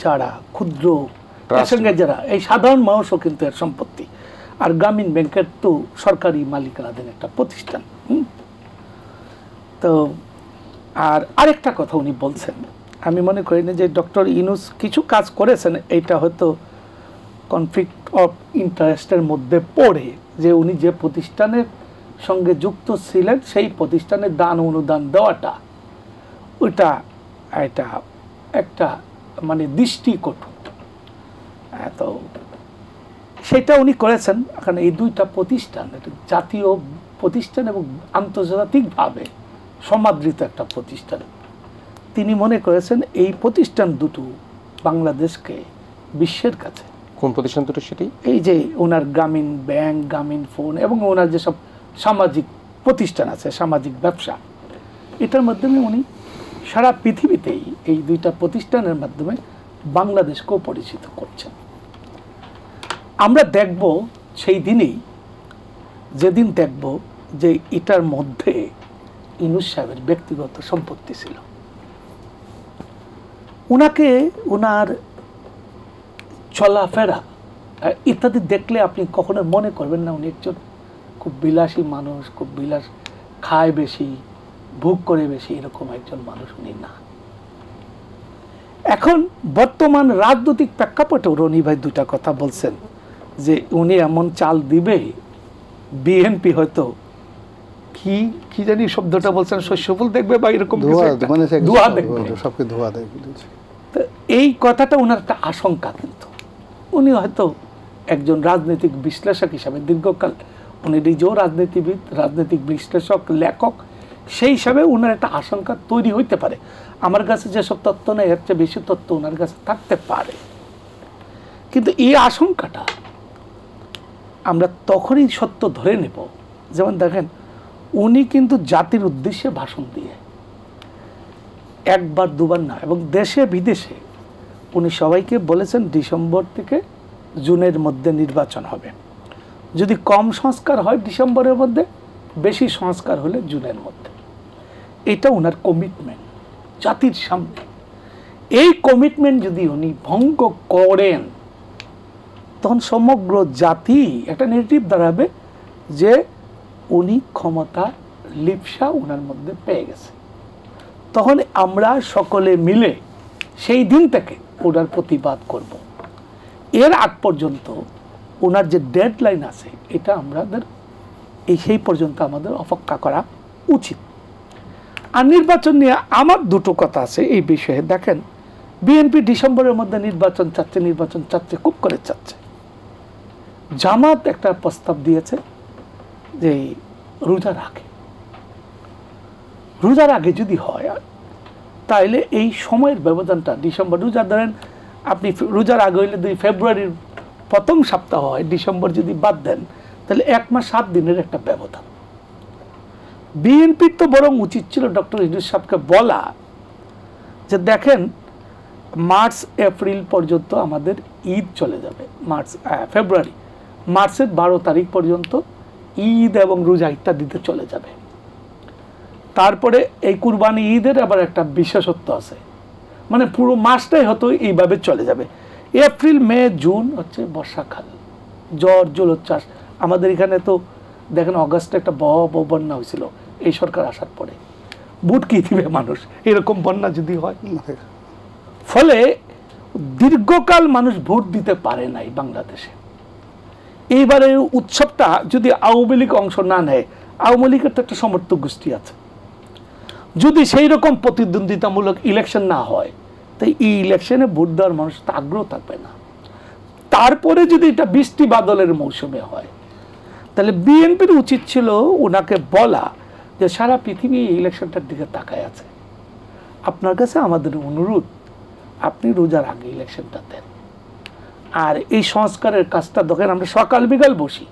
যারা ক্ষুদ্র, এর সঙ্গে যারা এই সাধারণ মানুষও কিন্তু এর সম্পত্তি। আর গ্রামীণ ব্যাংকের তো সরকারি মালিকানাধীন একটা প্রতিষ্ঠান। তো আর আরেকটা কথা উনি বলছেন, আমি মনে করি না যে ডক্টর ইউনূস কিছু কাজ করেছেন, এইটা হয়তো কনফ্লিক্ট অফ ইন্টারেস্টের মধ্যে পড়ে, যে উনি যে প্রতিষ্ঠানের সঙ্গে যুক্ত ছিলেন সেই প্রতিষ্ঠানের দান অনুদান দেওয়াটা, ওইটা এটা একটা মানে দৃষ্টিকটু। তো সেটা উনি করেছেন, কারণ এই দুইটা প্রতিষ্ঠান একটা জাতীয় প্রতিষ্ঠান এবং আন্তর্জাতিকভাবে সমাদৃত একটা প্রতিষ্ঠান। তিনি মনে করেছেন এই প্রতিষ্ঠান দুটো বাংলাদেশকে বিশ্বের কাছে। কোন প্রতিষ্ঠান দুটো সেটি? এই যে ওনার গ্রামীণ ব্যাংক, গ্রামীণ ফোন এবং ওনার যেসব সামাজিক প্রতিষ্ঠান আছে, সামাজিক ব্যবসা, এটার মাধ্যমে উনি সারা পৃথিবীতেই এই দুইটা প্রতিষ্ঠানের মাধ্যমে বাংলাদেশকেও পরিচিত করছেন। আমরা দেখব সেই দিনেই, যেদিন দেখব যে এটার মধ্যে ইউনূস সাহেবের ব্যক্তিগত সম্পত্তি ছিল। ওনাকে ওনার চলাফেরা ইত্যাদি দেখলে আপনি কখনো মনে করবেন না উনি একজন খুব বিলাসী মানুষ, খুব বিলাস, খায় বেশি, ভোগ করে বেশি, এরকম একজন মানুষ উনি না। এখন বর্তমান রাজনৈতিক প্রেক্ষাপটেও রনি ভাই দুটা কথা বলছেন যে উনি এমন চাল দিবে, বিএনপি হয়তো কি কি জানি শব্দটা বলছেন, শস্যফুল দেখবে বা এরকম ধোঁয়া দেখবে, সবকে ধোঁয়া দেখবে। তো এই কথাটা ওনার একটা আশঙ্কা, কিন্তু উনি হয়তো একজন রাজনৈতিক বিশ্লেষক হিসাবে দীর্ঘকাল, উনি নিজেও রাজনীতিবিদ, রাজনৈতিক বিশ্লেষক, লেখক, সেই হিসাবে ওনার একটা আশঙ্কা তৈরি হইতে পারে। আমার কাছে যেসব তথ্য নেই এর চেয়ে বেশি তথ্য ওনার কাছে থাকতে পারে, কিন্তু এই আশঙ্কাটা আমরা তখনই সত্য ধরে নেব, যেমন দেখেন উনি কিন্তু জাতির উদ্দেশ্যে ভাষণ দিয়ে একবার দুবার না, এবং দেশে বিদেশে উনি সবাইকে বলেছেন ডিসেম্বর থেকে জুনের মধ্যে নির্বাচন হবে, যদি কম সংস্কার হয় ডিসেম্বরের মধ্যে, বেশি সংস্কার হলে জুনের মধ্যে। এটা ওনার কমিটমেন্ট জাতির সামনে। এই কমিটমেন্ট যদি উনি ভঙ্গ করেন তখন সমগ্র জাতি একটা নেগেটিভ দাঁড়াবে যে উনি ক্ষমতা লিপ্সা ওনার মধ্যে পেয়ে গেছে। তখন আমরা সকলে মিলে সেই দিন থেকে ওনার প্রতিবাদ করব। এর আগ পর্যন্ত ওনার যে ডেডলাইন আছে এটা আমাদের সেই পর্যন্ত আমাদের অপেক্ষা করা উচিত। আর নির্বাচন নিয়ে আমার দুটো কথা আছে এই বিষয়ে। দেখেন, বিএনপি ডিসেম্বরের মধ্যে নির্বাচন চাচ্ছে, খুব করে চাচ্ছে। জামাত একটা প্রস্তাব দিয়েছে যে রোজার আগে যদি হয় তাহলে এই সময়ের ব্যবধানটা ডিসেম্বর, রোজা ধরেন আপনি রোজার আগে হইলে 2 ফেব্রুয়ারির প্রথম সপ্তাহ হয়, ডিসেম্বর যদি বাদ দেন তাহলে 1 মাস 7 দিনের একটা ব্যবধান। বিএনপির তো বরং উচিত ছিল ডক্টর ইউনূস সাহেবকে বলা যে দেখেন মার্চ এপ্রিল পর্যন্ত আমাদের ঈদ চলে যাবে, ফেব্রুয়ারি মার্চের 12 তারিখ পর্যন্ত ঈদ এবং রোজা ইত্যাদিতে চলে যাবে। তারপরে এই কুরবানি ঈদের আবার একটা বিশেষত্ব আছে, মানে পুরো মাসটাই হয়তো এইভাবে চলে যাবে। এপ্রিল মে জুন হচ্ছে বর্ষাকাল, জ্বর জলোচ্ছ্বাস। আমাদের এখানে তো দেখেন অগাস্টে একটা ভয়াবহ বন্যা হয়েছিল এই সরকার আসার পরে। বুট কি দিবে মানুষ এরকম বন্যা যদি হয়? ফলে দীর্ঘকাল মানুষ ভোট দিতে পারে নাই বাংলাদেশে। এইবারের উৎসবটা যদি আওয়ামী লীগ অংশ না নেয়, আওয়ামী লীগের তো একটা সমর্থক গোষ্ঠী আছে, যদি সেই রকম প্রতিদ্বন্দ্বিতামূলক ইলেকশন না হয়, তাই এই ইলেকশনে ভোট দেওয়ার মানুষ তো আগ্রহ থাকবে না। তারপরে যদি এটা বৃষ্টি বাদলের মৌসুমে হয়, তাহলে বিএনপির উচিত ছিল ওনাকে বলা যে সারা পৃথিবী এই ইলেকশনটার দিকে তাকায় আছে, আপনার কাছে আমাদের অনুরোধ আপনি রোজার আগে ইলেকশনটা দেন। আর এই সংস্কারের কাজটা দেখেন, আমরা সকাল বিকাল বসি,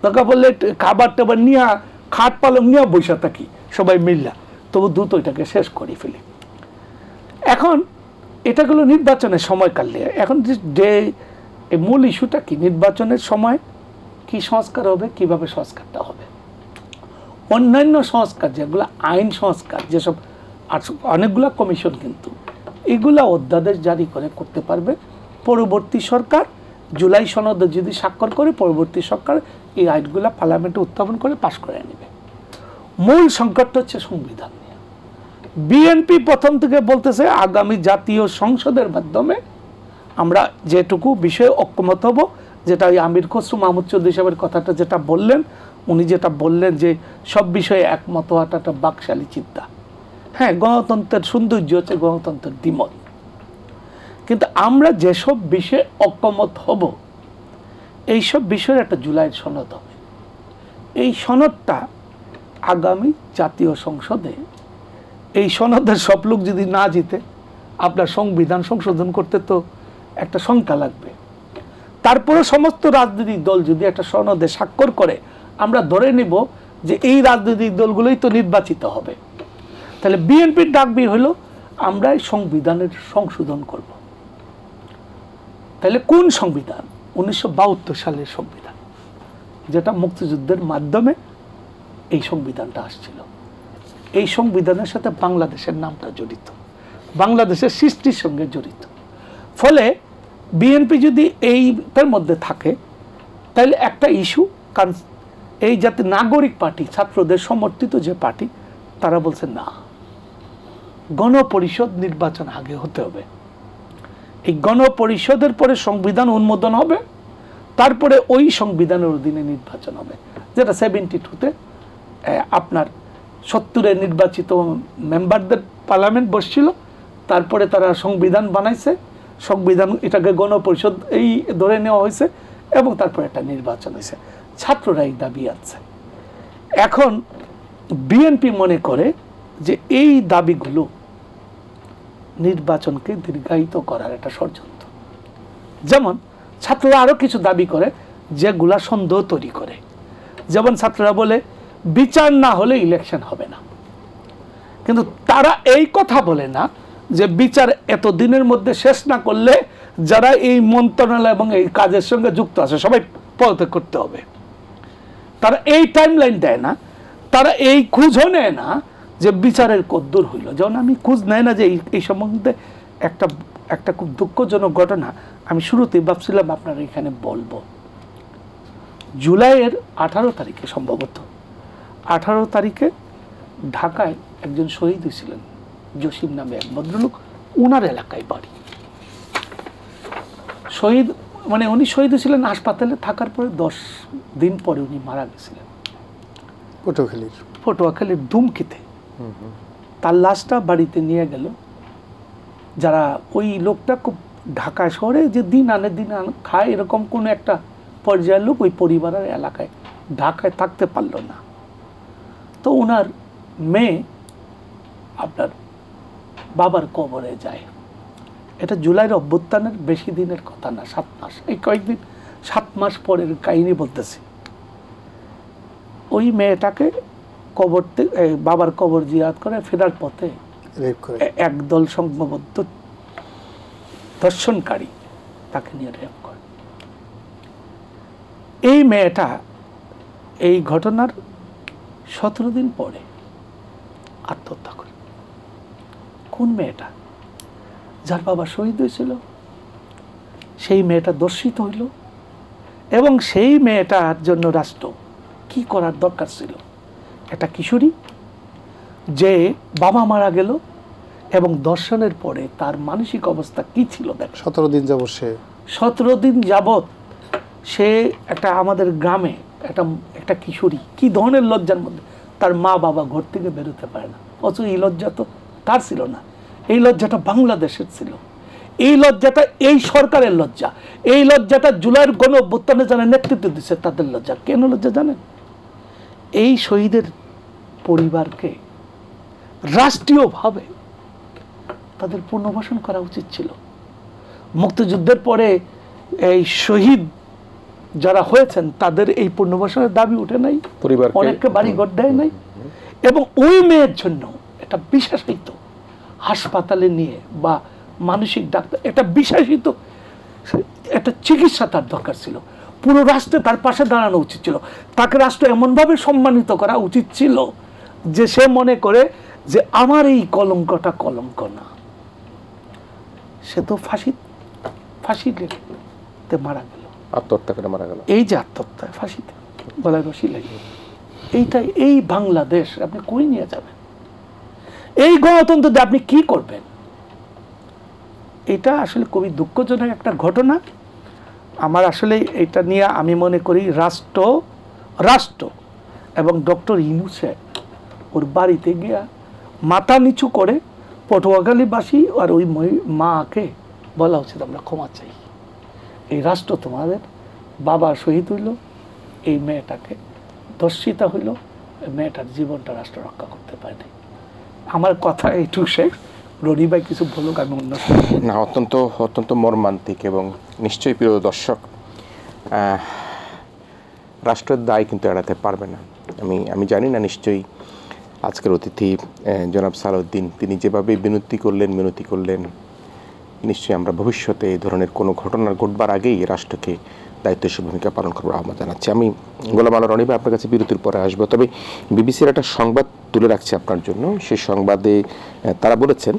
দরকার বললে খাবার টাবার নিয়ে খাট পালং নিয়ে বসে থাকি সবাই মিল্লা, তবু দ্রুত এটাকে শেষ করে ফেলি। এখন এটা গেল নির্বাচনের সময়কাল নিয়ে। এখন যে মূল ইস্যুটা কি, নির্বাচনের সময় কি সংস্কার হবে, কিভাবে সংস্কারটা হবে। অন্যান্য সংস্কার যেগুলো আইন সংস্কার, যেসব অনেকগুলো কমিশন, কিন্তু এগুলা অধ্যাদেশ জারি করে করতে পারবে পরবর্তী সরকার। জুলাই সনদে যদি স্বাক্ষর করে পরবর্তী সরকার এই আইনগুলা পার্লামেন্টে উত্থাপন করে পাশ করে নেবে। মূল সংকটটা হচ্ছে সংবিধান নিয়ে। বিএনপি প্রথম থেকে বলতেছে আগামী জাতীয় সংসদের মাধ্যমে আমরা যেটুকু বিষয়ে ঐক্যমত হব, যেটা ওই আমির খসরু মাহমুদ চৌধুরী সাহেবের কথাটা যেটা বললেন, উনি যেটা বললেন যে সব বিষয়ে একমত হওয়াটা একটা বাকশালী চিন্তা। হ্যাঁ, গণতন্ত্রের সৌন্দর্য হচ্ছে গণতন্ত্রের দ্বিমত, কিন্তু আমরা যেসব বিষয়ে ঐক্যমত হব এইসব বিষয়ের একটা জুলাইয়ের সনদ হবে। এই সনদটা আগামী জাতীয় সংসদে, এই সনদের সব লোক যদি না জিতে, আপনার সংবিধান সংশোধন করতে তো একটা সংখ্যা লাগবে। তারপরে সমস্ত রাজনৈতিক দল যদি একটা সনদে স্বাক্ষর করে, আমরা ধরে নিব যে এই রাজনৈতিক দলগুলোই তো নির্বাচিত হবে। তাহলে বিএনপির দাবি হলো আমরা এই সংবিধানের সংশোধন করব। তাহলে কোন সংবিধান? 1972 সালের সংবিধান, যেটা মুক্তিযুদ্ধের মাধ্যমে এই সংবিধানটা আসছিল। এই সংবিধানের সাথে বাংলাদেশের নামটা জড়িত, বাংলাদেশের সৃষ্টির সঙ্গে জড়িত। ফলে বিএনপি যদি এইটার মধ্যে থাকে, তাহলে একটা ইস্যু, কারণ এই যাতে নাগরিক পার্টি, ছাত্রদের সমর্থিত যে পার্টি, তারা বলছে না, গণপরিষদ নির্বাচন আগে হতে হবে। এই গণপরিষদের পরে সংবিধান অনুমোদন হবে, তারপরে ওই সংবিধানের অধীনে নির্বাচন হবে, যেটা 72-তে আপনার 70-এ নির্বাচিত মেম্বারদের পার্লামেন্ট বসছিল, তারপরে তারা সংবিধান বানাইছে, সংবিধান এটাকে গণপরিষদ এই ধরে নেওয়া হয়েছে, এবং তারপরে একটা নির্বাচন হয়েছে। ছাত্ররা এই দাবি আছে। এখন বিএনপি মনে করে যে এই দাবিগুলো নির্বাচনকে দীর্ঘায়িত করার একটা ষড়যন্ত্র। যেমন ছাত্ররা আরো কিছু দাবি করে যেগুলা সন্দেহ তৈরি করে। যেমন ছাত্ররা বলে বিচার না হলে ইলেকশন হবে না, কিন্তু তারা এই কথা বলে না যে বিচার এত দিনের মধ্যে শেষ না করলে যারা এই মন্ত্রণালয় এবং এই কাজের সঙ্গে যুক্ত আছে সবাই পদত্যাগ করতে হবে। তারা এই টাইমলাইন দেয় না, তারা এই খুঁজও নেয় না যে বিচারের কদ্দূর হইল। যেমন আমি খোঁজ নেয় না যে এই সম্বন্ধে একটা খুব দুঃখজনক ঘটনা আমি শুরুতেই ভাবছিলাম আপনার এখানে বলবো। জুলাইয়ের 18 তারিখে, সম্ভবত 18 তারিখে ঢাকায় একজন শহীদ হয়েছিলেন, জসিম নামে এক ভদ্রলোক, ওনার এলাকায় বাড়ি। শহীদ মানে উনি শহীদ হয়েছিলেন হাসপাতালে থাকার পরে 10 দিন পরে উনি মারা গেছিলেন পটুয়াখালীর ধুমকিতে। তার লাশটা বাড়িতে নিয়ে গেল যারা, ওই লোকটা খুব ঢাকা শহরে যে দিন আনে দিন খায় এরকম কোন একটা পর্যায়ের লোক, ওই পরিবারের এলাকায় ঢাকায় থাকতে পারল না। তো ওনার মেয়ে আপনার বাবার কবরে যায়। এটা জুলাইয়ের অভ্যুত্থানের বেশি দিনের কথা না, 7 মাস, এই কয়েকদিন 7 মাস পরের কাহিনী বলতেছি। ওই মেয়েটাকে বাবার কবর জিয়ারত করে ফেরার পথে একদল সংঘবদ্ধ ধর্ষণকারী তাকে নিয়ে রেপ করে। এই মেয়েটা এই ঘটনার 17 দিন পরে আত্মহত্যা করে। কোন মেয়েটা? যার বাবা শহীদ হয়েছিল। সেই মেয়েটা দর্শিত হইল, এবং সেই মেয়েটার জন্য রাষ্ট্র কি করার দরকার ছিল? একটা কিশোরী যে বাবা মারা গেল এবং দর্শনের পরে তার মানসিক অবস্থা কি ছিল দেখ। 17 দিন যাবত সে 17 দিন যাবৎ সে একটা আমাদের গ্রামে একটা কিশোরী কি ধরনের লজ্জার মধ্যে, তার মা বাবা ঘর থেকে বেরোতে পারে না। অথচ এই লজ্জা তো তার ছিল না, এই লজ্জাটা বাংলাদেশের ছিল। এই লজ্জাটা এই সরকারের লজ্জা, এই লজ্জাটা জুলাইয়ের গণ অভ্যুত্থানে যারা নেতৃত্ব দিচ্ছে তাদের লজ্জা। কেন লজ্জা জানেন? এই শহীদের পরিবারকে রাষ্ট্রীয়ভাবে তাদের পুনর্বাসন করা উচিত ছিল। মুক্তিযুদ্ধের পরে এই শহীদ যারা হয়েছেন তাদের এই পুনর্বাসনের দাবি উঠে নাই, অনেককে বাড়িঘর দেয় নাই। এবং ওই মেয়ের জন্য এটা বিশেষিত হাসপাতালে নিয়ে বা মানসিক ডাক্তার, এটা বিশেষিত একটা চিকিৎসা তার দরকার ছিল। পুরো রাষ্ট্রে তার পাশে দাঁড়ানো উচিত ছিল। তাকে রাষ্ট্র এমনভাবে সম্মানিত করা উচিত ছিল যে সে মনে করে যে আমার এই কলঙ্কটা কলঙ্ক না। সে তো ফাঁসিতে মারা গেল, আত্মহত্যা করে মারা গেল। এই যে আত্মহত্যা, ফাঁসিতে গলায় রশি লাগে, এইটাই এই বাংলাদেশ আপনি কই নিয়ে যাবেন? এই গণতন্ত্র দিয়ে আপনি কি করবেন? এটা আসলে খুবই দুঃখজনক একটা ঘটনা। আমার আসলে এটা নিয়ে আমি মনে করি রাষ্ট্র এবং ডক্টর ইউনূসের ওর বাড়িতে গিয়া মাথা নিচু করে পটুয়াখালীবাসী আর ওই মাকে বলা উচিত আমরা ক্ষমা চাই। এই রাষ্ট্র তোমাদের বাবা শহীদ হইল, এই মেয়েটাকে ধর্ষিতা হইল, এই মেয়েটার জীবনটা রাষ্ট্র রক্ষা করতে পারেনি। আমার কথা এইটুকু শেষ। রনি ভাই কিছু বলুক, আমি অন্য না, অত্যন্ত মর্মান্তিক এবং নিশ্চয়ই প্রিয় দর্শক, রাষ্ট্রের দায় কিন্তু এড়াতে পারবে না। আমি জানি না, নিশ্চয়ই আজকের অতিথি জনাব সালাউদ্দিন তিনি যেভাবে মিনতি করলেন, নিশ্চয়ই আমরা ভবিষ্যতে এই ধরনের কোনো ঘটনা ঘটবার আগেই রাষ্ট্রকে দায়িত্বশীল ভূমিকা পালন করবার আহ্বান জানাচ্ছি। আমি গোলাম আলা রনি ভাই আপনার কাছে বিরতির পরে আসবো। তবে বিবিসির একটা সংবাদ তুলে রাখছি আপনার জন্য। সেই সংবাদে তারা বলেছেন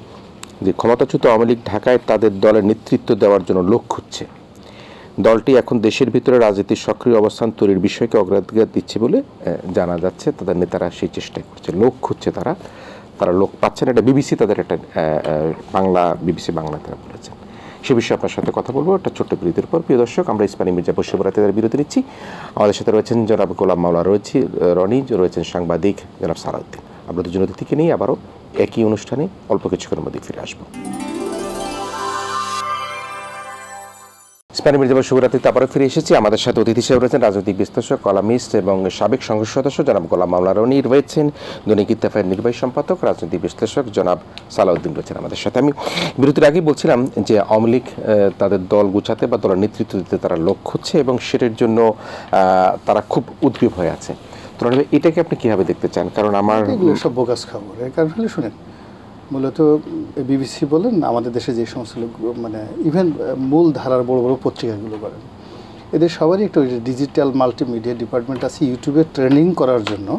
যে ক্ষমতাচ্যুত আওয়ামী লীগ ঢাকায় তাদের দলের নেতৃত্ব দেওয়ার জন্য লোক খুঁজছে। দলটি এখন দেশের ভিতরে রাজনীতির সক্রিয় অবস্থান তৈরির বিষয়কে অগ্রাধিকার দিচ্ছে বলে জানা যাচ্ছে। তাদের নেতারা সেই চেষ্টাই করছে, লোক খুঁজছে, তারা লোক পাচ্ছেন। এটা বিবিসি তাদের একটা বিবিসি বাংলা তারা বলেছেন। সে বিষয়ে আপনার সাথে কথা বলবো একটা ছোট্ট বিরতির পর। প্রিয় দর্শক, আমরা ইস্পানি মির্জা বসে বিরতি নিচ্ছি। আমাদের সাথে রয়েছেন জনাব গোলাম মাওলা রনি, রয়েছেন সাংবাদিক জনাব সালাউদ্দিন। আমরা দুজন অতিথিকে নিয়ে আবারও একই অনুষ্ঠানে অল্প কিছুক্ষণের মধ্যে ফিরে আসবো। ইস্পানি মির্জা বসে আবারও ফিরে এসেছি। আমাদের সাথে অতিথি হিসেবে রয়েছেন রাজনৈতিক বিশ্লেষক, কলামিস্ট এবং সাবেক সংসদ সদস্য জনাব গোলাম মাওলা রনি, রয়েছেন দৈনিক ইত্তেফাকের নির্বাহী সম্পাদক রাজনৈতিক বিশ্লেষক জনাব সালাউদ্দিন রয়েছেন আমাদের সাথে। আমি বিরতির আগেই বলছিলাম যে আওয়ামী লীগ তাদের দল গুছাতে বা দলের নেতৃত্ব দিতে তারা লোক খুঁজছে এবং সেটার জন্য তারা খুব উদ্গ্রীব হয়ে আছে। তো এটাকে আপনি কিভাবে দেখতে চান? কারণ আমার এগুলো সব বোগাস খবর। এর কারণ হলে শুনেন, মূলত বিবিসি বলেন, আমাদের দেশে যে সমস্ত লোক মানে ইভেন মূল ধারার বড় বড় পত্রিকাগুলো করেন, এদের সবারই একটা ডিজিটাল মাল্টিমিডিয়া ডিপার্টমেন্ট আছে ইউটিউবে ট্রেনিং করার জন্য,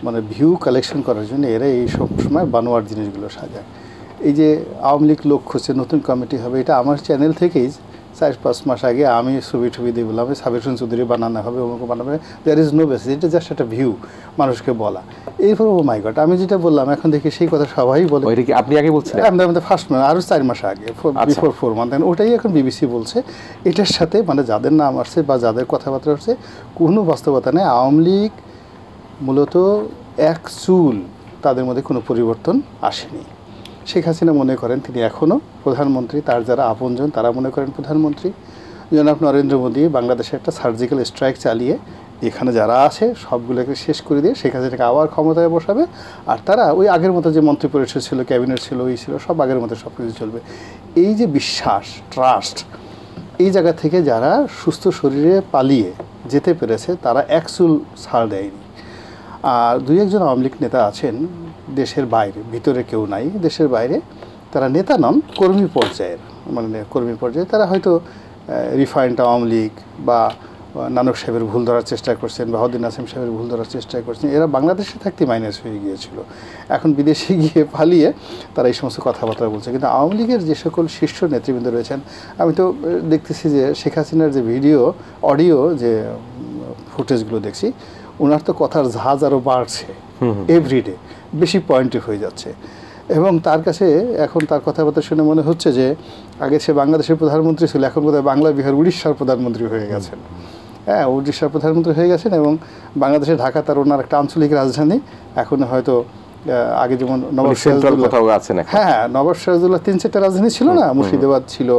মানে ভিউ কালেকশন করার জন্য এরা এই সব সময় বানোয়ার জিনিসগুলো সাজায়। এই যে আওয়ামী লীগ লোক খুঁজছে, নতুন কমিটি হবে, এটা আমার চ্যানেল থেকেই 4-5 মাস আগে আমি ছবি দিয়ে বললাম সাবির হোসেন চৌধুরী বানানো হবে, অমুক বানাবে, দেয়ার ইজ নো বেসিস, এটা জাস্ট একটা ভিউ মানুষকে বলা। এরপর ও মাই গড, আমি যেটা বললাম এখন দেখি সেই কথা সবাই বলে। আপনি আগে বলছিলেন আমাদের ফার্স্ট মান্থ, আরও 4 মাস আগে, বিফোর 4 মান্থ, ওটাই এখন বিবিসি বলছে। এটার সাথে মানে যাদের নাম আসছে বা যাদের কথাবার্তা আসছে কোনো বাস্তবতা নেই। আওয়ামী লীগ মূলত এক চুল তাদের মধ্যে কোনো পরিবর্তন আসেনি। শেখ হাসিনা মনে করেন তিনি এখনও প্রধানমন্ত্রী, তার যারা আপনজন তারা মনে করেন প্রধানমন্ত্রী। জনাব নরেন্দ্র মোদী বাংলাদেশে একটা সার্জিক্যাল স্ট্রাইক চালিয়ে এখানে যারা আছে সবগুলোকে শেষ করে দিয়ে শেখ হাসিনাকে আবার ক্ষমতায় বসাবে। আর তারা ওই আগের মতো যে মন্ত্রিপরিষদ ছিল, ক্যাবিনেট ছিল, ওই ছিল, সব আগের মতো সব কিছু চলবে। এই যে বিশ্বাস, ট্রাস্ট, এই জায়গা থেকে যারা সুস্থ শরীরে পালিয়ে যেতে পেরেছে তারা এক চুল ছাড় দেয়নি। আর 2-1 জন আওয়ামী লীগ নেতা আছেন দেশের বাইরে, ভিতরে কেউ নাই, দেশের বাইরে, তারা নেতা নন, কর্মী পর্যায়ের, মানে কর্মী পর্যায়ে তারা হয়তো রিফাইন্ড আওয়ামী লীগ বা নানক সাহেবের ভুল ধরার চেষ্টা করছেন, বাহাউদ্দিন নাসিম সাহেবের ভুল ধরার চেষ্টা করছেন, এরা বাংলাদেশে থাকতে মাইনাস হয়ে গিয়েছিল। এখন বিদেশে গিয়ে পালিয়ে তারা এই সমস্ত কথাবার্তা বলছে। কিন্তু আওয়ামী লীগের যে সকল শীর্ষ নেতৃবৃন্দ রয়েছেন, আমি তো দেখতেছি যে শেখ হাসিনার যে অডিও যে ফুটেজগুলো দেখছি, ওনার তো কথার ঝাঁজ আরও বাড়ছে এভরিডে, বেশি পয়েন্টে হয়ে যাচ্ছে। এবং তার কাছে এখন তার কথাবার্তা শুনে মনে হচ্ছে যে আগে সে বাংলাদেশের প্রধানমন্ত্রী ছিল, এখন বোধহয় বাংলা, বিহার, উড়িষ্যার প্রধানমন্ত্রী হয়ে গেছেন। হ্যাঁ, উড়িষ্যার প্রধানমন্ত্রী হয়ে গেছেন এবং বাংলাদেশের ঢাকা তার ওনার একটা আঞ্চলিক রাজধানী। এখন হয়তো আগে যেমন নবাব সিরাজউদ্দৌলা, হ্যাঁ নবাব সিরাজউদ্দৌলা 3-4টা রাজধানী ছিল না, মুর্শিদাবাদ ছিল,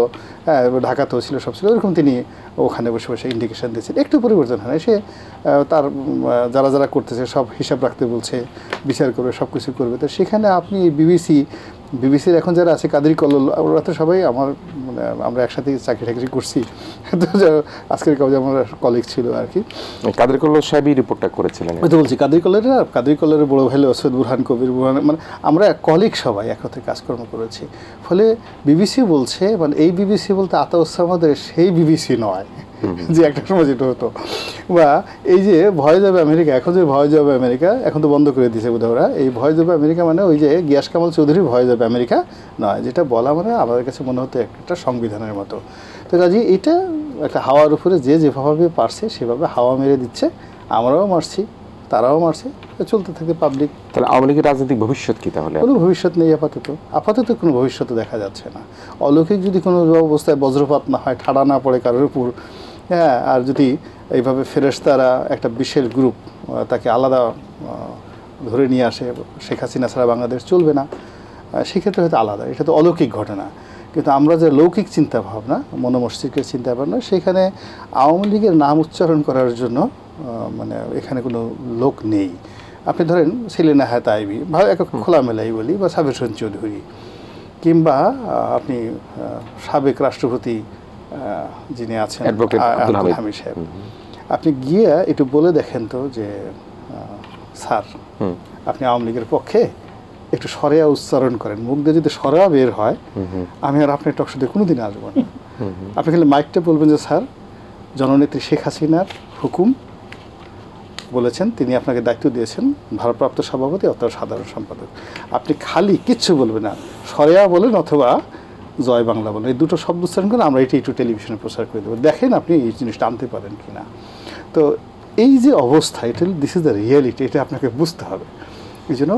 হ্যাঁ ঢাকাতেও ছিল, সব ছিল, এরকম তিনি ওখানে বসে বসে ইন্ডিকেশন দিচ্ছেন। একটু পরিবর্তন হয়, সে তার যারা যারা করতেছে সব হিসাব রাখতে বলছে, বিচার করবে, সব কিছু করবে। তো সেখানে আপনি বিবিসির এখন যারা আছে, কাদের কল্লোল, ওরা তো সবাই আমার মানে আমরা একসাথে চাকরি টাকরি করছি, তো আজকের কাগজে আমার কলিগ ছিল আর কি। কাদের কল্লোল সাহেবই রিপোর্টটা করেছিলেন। ওই তো বলছি কাদের কল্লোলের বড় ভাই সৈয়দ বুরহান কবির, মানে আমরা কলিগ সবাই একত্রে কাজকর্ম করেছি। ফলে বিবিসি বলছে, মানে এই বিবিসি বলতে আতাউসামাদের সেই বিবিসি নয় যে একটা সময় যেটা হতো, বা এই যে ভয় যাবে আমেরিকা, এখন যে ভয় যাবে আমেরিকা, এখন তো বন্ধ করে দিয়েছে বোধহয় ওরা। এই ভয় যাবে আমেরিকা মানে ওই যে গিয়াস কামাল চৌধুরী ভয় যাবে আমেরিকা নয়, যেটা বলা মানে আমাদের কাছে মনে হতো একটা সংবিধানের মতো। তো কাজে এটা একটা হাওয়ার উপরে যে যেভাবে পারছে সেভাবে হাওয়া মেরে দিচ্ছে, আমরাও মারছি, তারাও মারছে, চলতে থাকে পাবলিক। তাহলে আওয়ামী লীগের রাজনৈতিক ভবিষ্যৎ কি তাহলে? কোনো ভবিষ্যৎ নেই আপাতত কোনো ভবিষ্যৎ দেখা যাচ্ছে না। অলৌকিক যদি কোনো অবস্থায় বজ্রপাত না হয়, ঠাড়া না পড়ে কারোর উপর, হ্যাঁ, আর যদি এইভাবে ফেরেশতারা একটা বিশেষ গ্রুপ তাকে আলাদা ধরে নিয়ে আসে, শেখ হাসিনা ছাড়া বাংলাদেশ চলবে না, সেক্ষেত্রে হয়তো আলাদা, এটা তো অলৌকিক ঘটনা। কিন্তু আমরা যে লৌকিক চিন্তাভাবনা, মনোমস্তিষ্কের চিন্তাভাবনা, সেখানে আওয়ামী লীগের নাম উচ্চারণ করার জন্য মানে এখানে কোনো লোক নেই। আপনি ধরেন সেলিনা হায়াত আইভি, খোলামেলাই বলি, বা সাবের হোসেন চৌধুরী, কিংবা আপনি সাবেক রাষ্ট্রপতি যিনি আছেন আব্দুল হামিদ সাহেব, আপনি গিয়ে একটু বলে দেখেন তো যে স্যার আপনি আওয়ামী লীগের পক্ষে, একটু সরেয়া উচ্চারণ করেন, মুখ দিয়ে যদি সরেয়া বের হয় আমি আর আপনার টকশোতে কোনোদিন আসবো না। আপনি খালি মাইকটা বলবেন যে স্যার জননেত্রী শেখ হাসিনার হুকুম বলেছেন, তিনি আপনাকে দায়িত্ব দিয়েছেন ভারপ্রাপ্ত সভাপতি অথবা সাধারণ সম্পাদক, আপনি খালি কিচ্ছু বলবেন না, সরেয়া বলেন অথবা জয় বাংলা বলেন, এই দুটো শব্দ উচ্চারণ করে আমরা এটি একটু টেলিভিশনে প্রচার করে দেবো, দেখেন আপনি এই জিনিসটা আনতে পারেন কি না। তো এই যে অবস্থা, এটা দিস ইজ দ্য রিয়েলিটি, এটা আপনাকে বুঝতে হবে। এই জন্য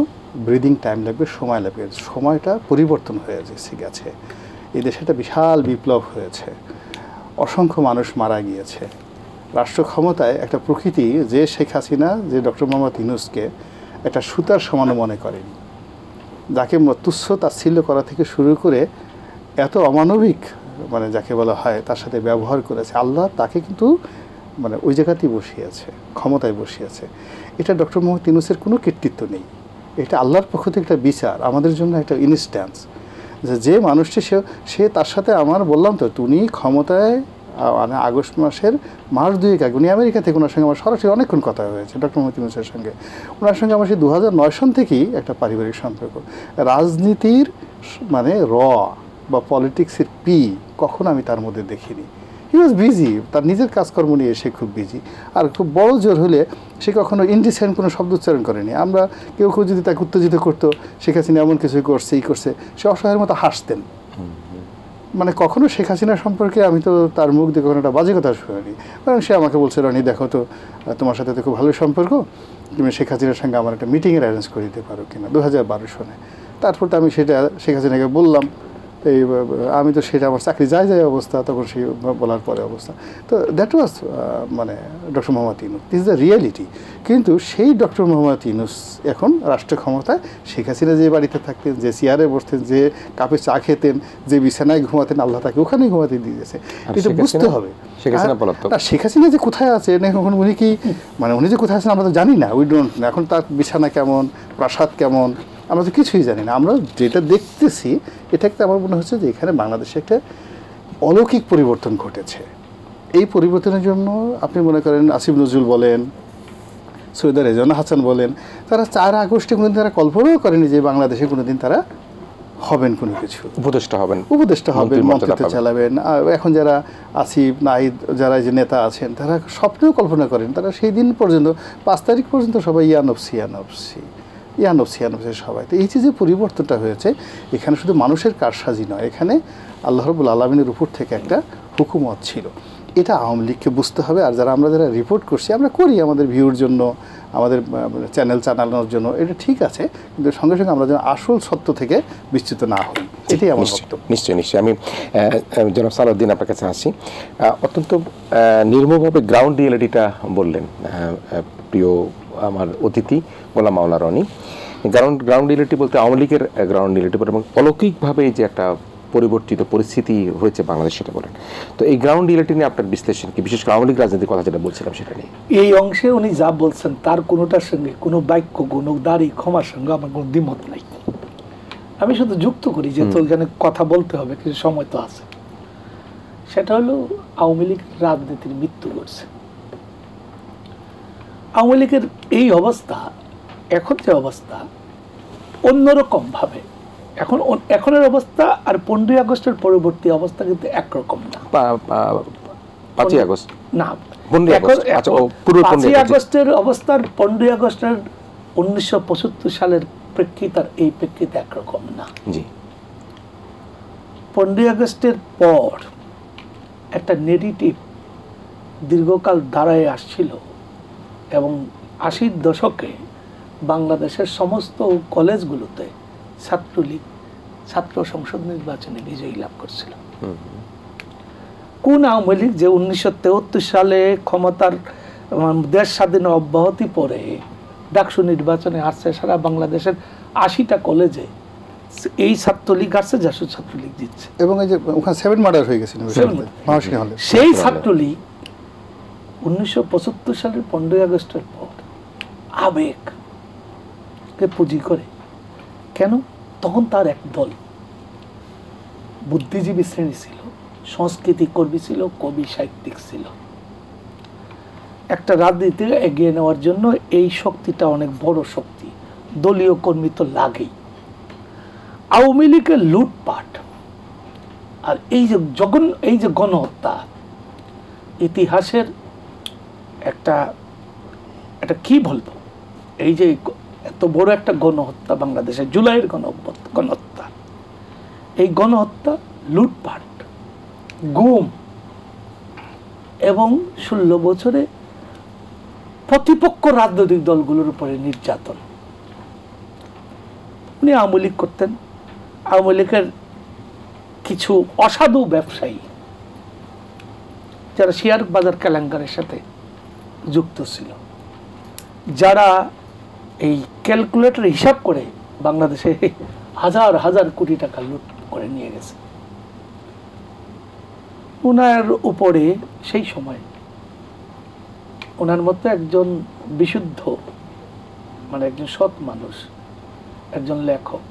ব্রিদিং টাইম লাগবে, সময় লাগবে, সময়টা পরিবর্তন হয়ে গেছে। এই দেশে একটা বিশাল বিপ্লব হয়েছে, অসংখ্য মানুষ মারা গিয়েছে, রাষ্ট্র ক্ষমতায় একটা প্রকৃতি যে শেখ হাসিনা, যে ডক্টর মোহাম্মদ ইউনূসকে একটা সুতার সমান মনে করেন, যাকে তুচ্ছ তাচ্ছিল্য করা থেকে শুরু করে এত অমানবিক মানে যাকে বলা হয় তার সাথে ব্যবহার করেছে, আল্লাহ তাকে কিন্তু মানে ওই জায়গাতেই বসিয়েছে, ক্ষমতায় বসিয়েছে। এটা ডক্টর মোহাম্মদ ইউনূসের কোনো কৃতিত্ব নেই, এটা আল্লাহর পক্ষ থেকে একটা বিচার, আমাদের জন্য একটা ইনস্ট্যান্স, যে মানুষটি সে তার সাথে আমার বললাম তো, উনি ক্ষমতায় মানে আগস্ট মাসের মাস 2 আগে উনি আমেরিকা থেকে, ওনার সঙ্গে আমার সরাসরি অনেকক্ষণ কথা হয়েছে ডক্টর মোহাম্মদ ইউনূসের সঙ্গে। ওনার সঙ্গে আমার সেই 2009 সন থেকেই একটা পারিবারিক সম্পর্ক। রাজনীতির মানে বা পলিটিক্সের কখনো আমি তার মধ্যে দেখিনি। হি ওয়াজ বিজি, তার নিজের কাজকর্ম নিয়ে সে খুব বিজি। আর খুব বড় জোর হলে সে কখনো ইনডিসেন্ট কোনো শব্দ উচ্চারণ করেনি। আমরা কেউ যদি তাকে উত্তেজিত করতো, শেখ হাসিনা এমন কিছু করছে, করছে, সে অসহায়ের মতো হাসতেন। মানে কখনো শেখ হাসিনা সম্পর্কে আমি তো তার মুখ দিয়ে কখনো একটা বাজে কথা শুনিনি। কারণ সে আমাকে বলছে, রনি দেখো তো তোমার সাথে তো খুব ভালো সম্পর্ক, তুমি শেখ হাসিনার সঙ্গে আমার একটা মিটিংয়ের অ্যারেঞ্জ করে দিতে পারো কিনা, 2012 সনে। তারপর তো আমি সেটা শেখ হাসিনাকে বললাম, এই আমি তো সেটা আমার চাকরি যায় অবস্থা, তখন সেই বলার পরে অবস্থা। তো দ্যাট ওয়াজ মানে doctor Mohammad Yunus, this is the reality. কিন্তু সেই ডক্টর মোহাম্মদ ইউনূস এখন রাষ্ট্র ক্ষমতায়, শেখ হাসিনা যে বাড়িতে থাকতেন, যে চেয়ারে বসতেন, যে কাপে চা খেতেন, যে বিছানায় ঘুমাতেন, আল্লাহ তাকে ওখানেই ঘুমাতে দিয়েছে। এটা বুঝতে হবে। শেখ হাসিনা যে কোথায় আছে এখন, উনি কি মানে উনি যে কোথায় আছেন আমরা তো জানি না, উই ডোন্ট নো। এখন তার বিছানা কেমন, প্রাসাদ কেমন, আমরা তো কিছুই জানি না। আমরা যেটা দেখতেছি এটা একটা আমার মনে হচ্ছে যে এখানে বাংলাদেশে একটা অলৌকিক পরিবর্তন ঘটেছে। এই পরিবর্তনের জন্য আপনি মনে করেন আসিফ নজরুল বলেন, সৈয়দা রেজওয়ানা হাসান বলেন, তারা 4 আগস্টে কোনোদিন তারা কল্পনাও করেনি যে বাংলাদেশে কোনোদিন তারা হবেন কোনো কিছু, উপদেষ্টা হবেন, মন্ত্রিত্ব চালাবেন। আর এখন যারা আসিফ নাহিদ যারা যে নেতা আছেন তারা স্বপ্নেও কল্পনা করেন, তারা সেই দিন পর্যন্ত 5 তারিখ পর্যন্ত সবাই ইয়ানফসি সবাই। তো এই যে পরিবর্তনটা হয়েছে, এখানে শুধু মানুষের কারসাজি নয়, এখানে আল্লাহ রাব্বুল আলামিনের উপর থেকে একটা হুকুমত ছিল। এটা আওয়ামী লীগকে বুঝতে হবে। আর আমরা যারা রিপোর্ট করছি, আমরা করি আমাদের ভিউর জন্য, আমাদের চ্যানেল চালানোর জন্য, এটা ঠিক আছে, কিন্তু সঙ্গে সঙ্গে আমরা যেন আসল সত্য থেকে বিচ্যুত না হই, এটাই আমার বক্তব্য। নিশ্চয়ই। আমি জনাব সালাউদ্দিন আপনার কাছে আসি। অত্যন্ত নির্মমভাবে গ্রাউন্ড রিয়েলিটিটা বললেন প্রিয় আমার অতিথি গোলাম মাওলা রনি। গ্রাউন্ড রিয়েলিটি বলতে আওয়ামী লীগের গ্রাউন্ড রিয়েলিটি এবং অলৌকিকভাবে যে একটা পরিবর্তিত পরিস্থিতি হয়েছে বাংলাদেশ, সেটা বলেন। তো এই গ্রাউন্ড রিয়েলিটি নিয়ে আপনার বিশ্লেষণ কি, বিশেষ করে আওয়ামী লীগ রাজনীতির কথা যেটা বলছিলাম সেটা নিয়ে? এই অংশে উনি যা বলছেন তার কোনোটার সঙ্গে কোনো বাক্য, কোনো দাড়ি, ক্ষমার সঙ্গে আমার কোনো দ্বিমত নাই। আমি শুধু যুক্ত করি, যেহেতু ওইখানে কথা বলতে হবে, কিছু সময় তো আছে। সেটা হলো আওয়ামী লীগ রাজনীতির মৃত্যু করছে। আওয়ামী লীগের এই অবস্থা, এখন যে অবস্থা, অন্যরকম ভাবে এখনের অবস্থা আর 15 আগস্টের পরবর্তী অবস্থা কিন্তু একরকম না। 5 আগস্ট না, 5 আগস্টের অবস্থার 15 আগস্টের 1975 সালের প্রেক্ষিত আর এই প্রেক্ষিত একরকম না। জি, 15 আগস্টের পর একটা নেগেটিভ দীর্ঘকাল দাঁড়ায় আসছিল এবং 80-র দশকে বাংলাদেশের সমস্ত কলেজগুলোতে ছাত্রলীগ ছাত্র সংসদ নির্বাচনে বিজয়ী লাভ করছিল। কোন আওয়ামী লীগ যে 1973 সালে ক্ষমতার দেশ স্বাধীন অব্যাহতি পরে ডাকসু নির্বাচনে আসছে, সারা বাংলাদেশের 80টা কলেজে এই ছাত্রলীগ আসছে, জাসদ ছাত্রলীগ জিতছে। এবং এই যে ওখানে 7 মার্ডার হয়ে গেছিল সেই ছাত্রলীগ 1975 সালের 15 আগস্টের পর আবেগকে পুঁজি করে, কেন? তখন তার এক দল বুদ্ধিজীবী শ্রেণী ছিল, সংস্কৃতি কর্মী ছিল, কবি সাহিত্যিক ছিল। একটা রাজনীতি এগিয়ে নেওয়ার জন্য এই শক্তিটা অনেক বড় শক্তি, দলীয় কর্মী তো লাগেই। আওয়ামী লীগের লুটপাট আর এই যে গণহত্যা, ইতিহাসের একটা কি বলবো, এই যে এত বড় একটা গণহত্যা বাংলাদেশে, জুলাইয়ের গণহত্যা, এই গণহত্যা, লুটপাট, গুম এবং 16 বছরে প্রতিপক্ষ রাজনৈতিক দলগুলোর উপরে নির্যাতন। উনি আওয়ামী লীগ করতেন। আওয়ামী লীগের কিছু অসাধু ব্যবসায়ী যারা শেয়ার বাজার কেলেঙ্কারের সাথে যুক্ত ছিল, যারা এই ক্যালকুলেটর হিসাব করে বাংলাদেশে হাজার হাজার কোটি টাকা লুট করে নিয়ে গেছে, ওনার উপরে সেই সময় ওনার মতো একজন বিশুদ্ধ, মানে একজন সৎ মানুষ, একজন লেখক,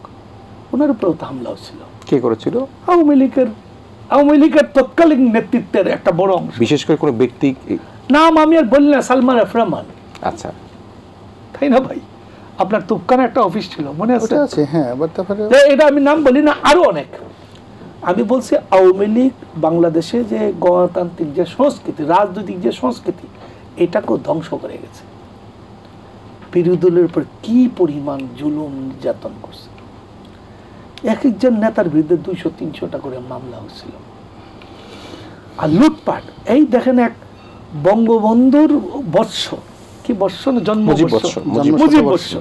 ওনার উপরেও তো হামলা হচ্ছিল। কে করেছিল? আওয়ামী লীগের তৎকালীন নেতৃত্বের একটা বড় অংশ। বিশেষ করে কোনো ব্যক্তি নাম আমি আর বললি না, সালমান এফ রহমান। আচ্ছা, তাই না ভাই? আপনার তুপকানে একটা অফিস ছিল, মনে আছে? হ্যাঁ, এটা আমি নাম বলি না, আরো অনেক। আমি বলছি আওয়ামী লীগ বাংলাদেশে যে গণতান্ত্রিক যে সংস্কৃতি, রাজনৈতিক যে সংস্কৃতি, এটাকেও ধ্বংস করে গেছে। বিরোধী দলের উপর কি পরিমাণ জুলুম নির্যাতন করছে। এক একজন নেতার বিরুদ্ধে 200-300টা করে মামলা হচ্ছিল। আর লুটপাট, এই দেখেন এক বঙ্গবন্ধুর বর্ষ, কি বর্ষ না, জন্ম বর্ষ, মুজিব বর্ষ,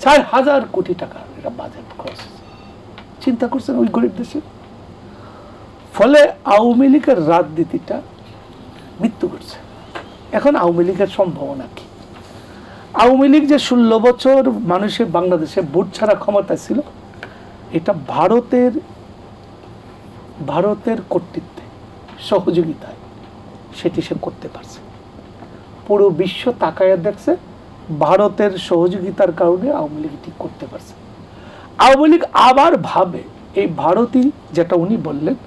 4000 কোটি টাকা এটা বাজেট খরচ। চিন্তা করছেন ওই গরিব দেশে? ফলে আওয়ামী লীগের রাজনীতিটা মৃত্যু করছে। এখন আওয়ামী লীগের সম্ভাবনা কি? আওয়ামী লীগ যে 16 বছর মানুষের বাংলাদেশে ভোট ছাড়া ক্ষমতা ছিল, এটা ভারতের কর্তৃত্বে, সহযোগিতায় সেটি সে করতে পারছে। পুরো বিশ্ব তাকায়া দেখছে, ভারতের সহযোগিতার কারণে আওয়ামী লীগ ঠিক করতে পারছে। আওয়ামী লীগ আবার ভাবে এই ভারতই, যেটা উনি বললেন,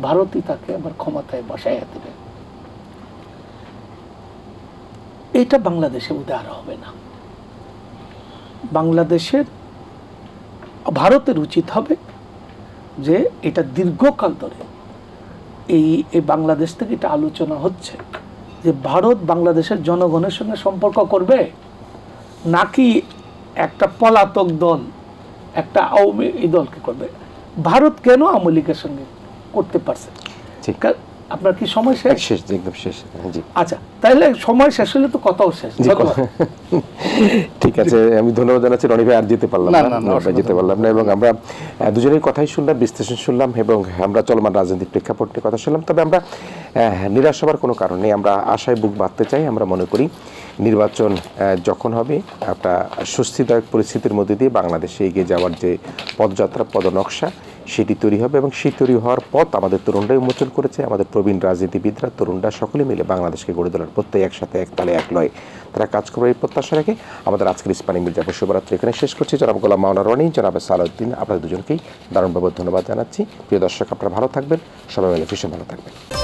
ভারতই তাকে আবার ক্ষমতায় বসাইয়া দেবে। এটা বাংলাদেশে বোধহয় আর হবে না। বাংলাদেশের, ভারতের উচিত হবে যে এটা দীর্ঘকাল ধরে এই বাংলাদেশ থেকে এটা আলোচনা হচ্ছে যে ভারত বাংলাদেশের জনগণের সঙ্গে সম্পর্ক করবে নাকি একটা পলাতক দল, একটা আওয়ামী এই দলকে করবে। ভারত কেন আওয়ামী লীগের সঙ্গে করতে পারছে? ঠিক। আপনার কি সময় শেষ? শেষ, একদম শেষ। জি, আচ্ছা, তাহলে সময় শেষ হলে তো কথাও শেষ। জি, ঠিক আছে। আমি ধন্যবাদ জানাচ্ছি রনি ভাই, আর যেতে পারলাম না, না, না, যেতে পারলাম না, এবং আমরা দুজনেই কথাই শুনলাম, বিশ্লেষণ শুনলাম, এবং আমরা চলমান রাজনৈতিক প্রেক্ষাপট নিয়ে কথা শুনলাম। তবে আমরা নিরাশ হবার কোনো কারণ নেই, আমরা আশায় বুক বাঁধতে চাই। আমরা মনে করি নির্বাচন যখন হবে একটা স্বস্তিদায়ক পরিস্থিতির মধ্যে দিয়ে বাংলাদেশে এগিয়ে যাওয়ার যে পদযাত্রা, পদনকশা, সেটি তৈরি হবে, এবং সেই তৈরি হওয়ার পথ আমাদের তরুণরাই উন্মোচন করেছে। আমাদের প্রবীণ রাজনীতিবিদরা, তরুণরা সকলে মিলে বাংলাদেশকে গড়ে তোলার প্রত্যেক একসাথে, এক তালে এক লয়ে তারা কাজ করবে, এই প্রত্যাশা রেখে আমাদের আজকের ইস্পানি মির্জাপুর শুভরাত্রি এখানে শেষ করছি। জনাব গোলাম মাওলানা রনি, জনাব সালাউদ্দিন, আপনাদের দুজনকেই দারুণভাবে ধন্যবাদ জানাচ্ছি। প্রিয় দর্শক, আপনারা ভালো থাকবেন, সবাই মিলে ভীষণ ভালো থাকবেন।